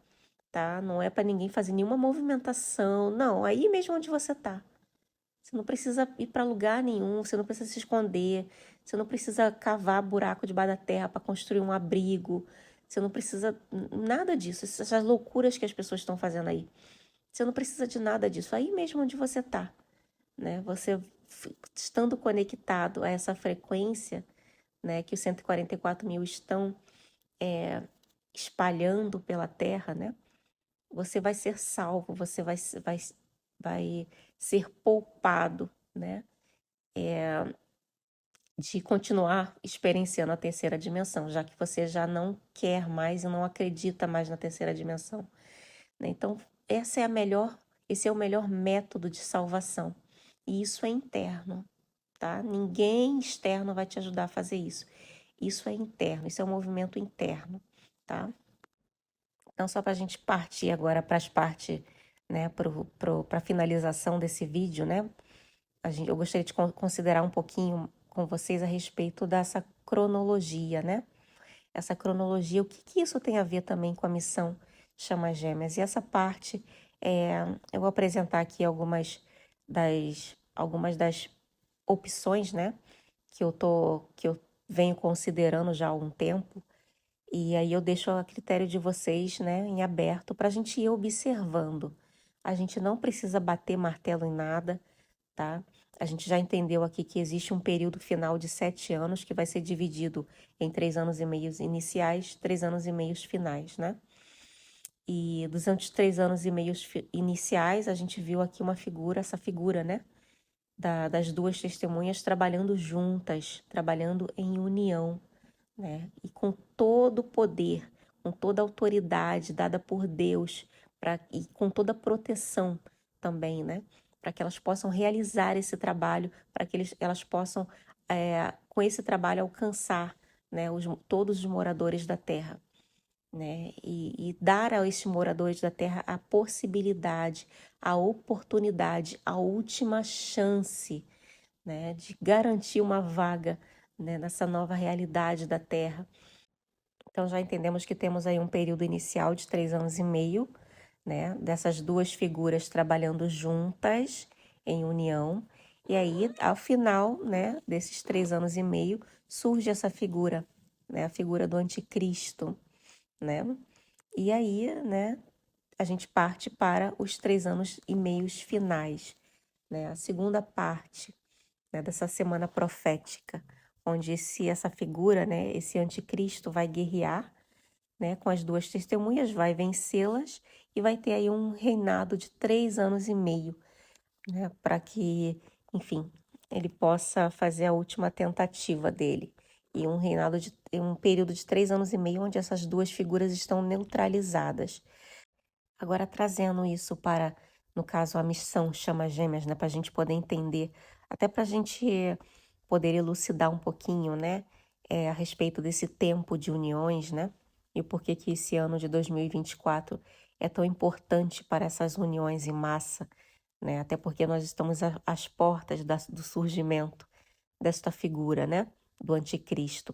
Speaker 1: tá? Não é para ninguém fazer nenhuma movimentação, não. Aí mesmo onde você tá. Você não precisa ir para lugar nenhum, você não precisa se esconder, você não precisa cavar buraco debaixo da terra para construir um abrigo, você não precisa nada disso, essas loucuras que as pessoas estão fazendo aí. Você não precisa de nada disso, aí mesmo onde você está, né? Você estando conectado a essa frequência, né, que os 144 mil estão espalhando pela Terra, né? Você vai ser salvo, você vai ser poupado, né? De continuar experienciando a terceira dimensão, já que você já não quer mais e não acredita mais na terceira dimensão, né? Então, esse é o melhor método de salvação. E isso é interno, tá? Ninguém externo vai te ajudar a fazer isso. Isso é interno, isso é um movimento interno, tá? Então, só para a gente partir agora para as partes, né, para a finalização desse vídeo, né? Eu gostaria de considerar um pouquinho com vocês a respeito dessa cronologia, né? Essa cronologia, o que isso tem a ver também com a missão Chamas Gêmeas? E essa parte, eu vou apresentar aqui algumas das opções, né? Que eu venho considerando já há um tempo. E aí eu deixo a critério de vocês, né, em aberto, para a gente ir observando. A gente não precisa bater martelo em nada, tá? A gente já entendeu aqui que existe um período final de 7 anos que vai ser dividido em 3 anos e meio iniciais, 3 anos e meio finais, né? E durante os 3 anos e meio iniciais, a gente viu aqui essa figura, né? Das duas testemunhas trabalhando juntas, trabalhando em união, né? E com todo o poder, com toda a autoridade dada por Deus, e com toda a proteção também, né? Para que elas possam realizar esse trabalho, para que elas possam, com esse trabalho, alcançar, né, todos os moradores da Terra, né? E dar a esses moradores da Terra a possibilidade, a oportunidade, a última chance, né, de garantir uma vaga, né, nessa nova realidade da Terra. Então, já entendemos que temos aí um período inicial de 3 anos e meio, né, dessas duas figuras trabalhando juntas, em união. E aí, ao final, né, desses 3 anos e meio, surge essa figura, né, a figura do anticristo, né? E aí, né, a gente parte para os 3 anos e meios finais, né? A segunda parte, né, dessa semana profética, onde essa figura, né, esse anticristo vai guerrear, né, com as duas testemunhas, vai vencê-las e vai ter aí um reinado de 3 anos e meio, né, para que, enfim, ele possa fazer a última tentativa dele. E um período de 3 anos e meio onde essas duas figuras estão neutralizadas. Agora, trazendo isso para, no caso, a missão Chamas Gêmeas, né, para a gente poder entender, até para a gente poder elucidar um pouquinho, né, a respeito desse tempo de uniões, né, e por que que esse ano de 2024 é tão importante para essas uniões em massa, né, até porque nós estamos às portas do surgimento desta figura, né, do anticristo.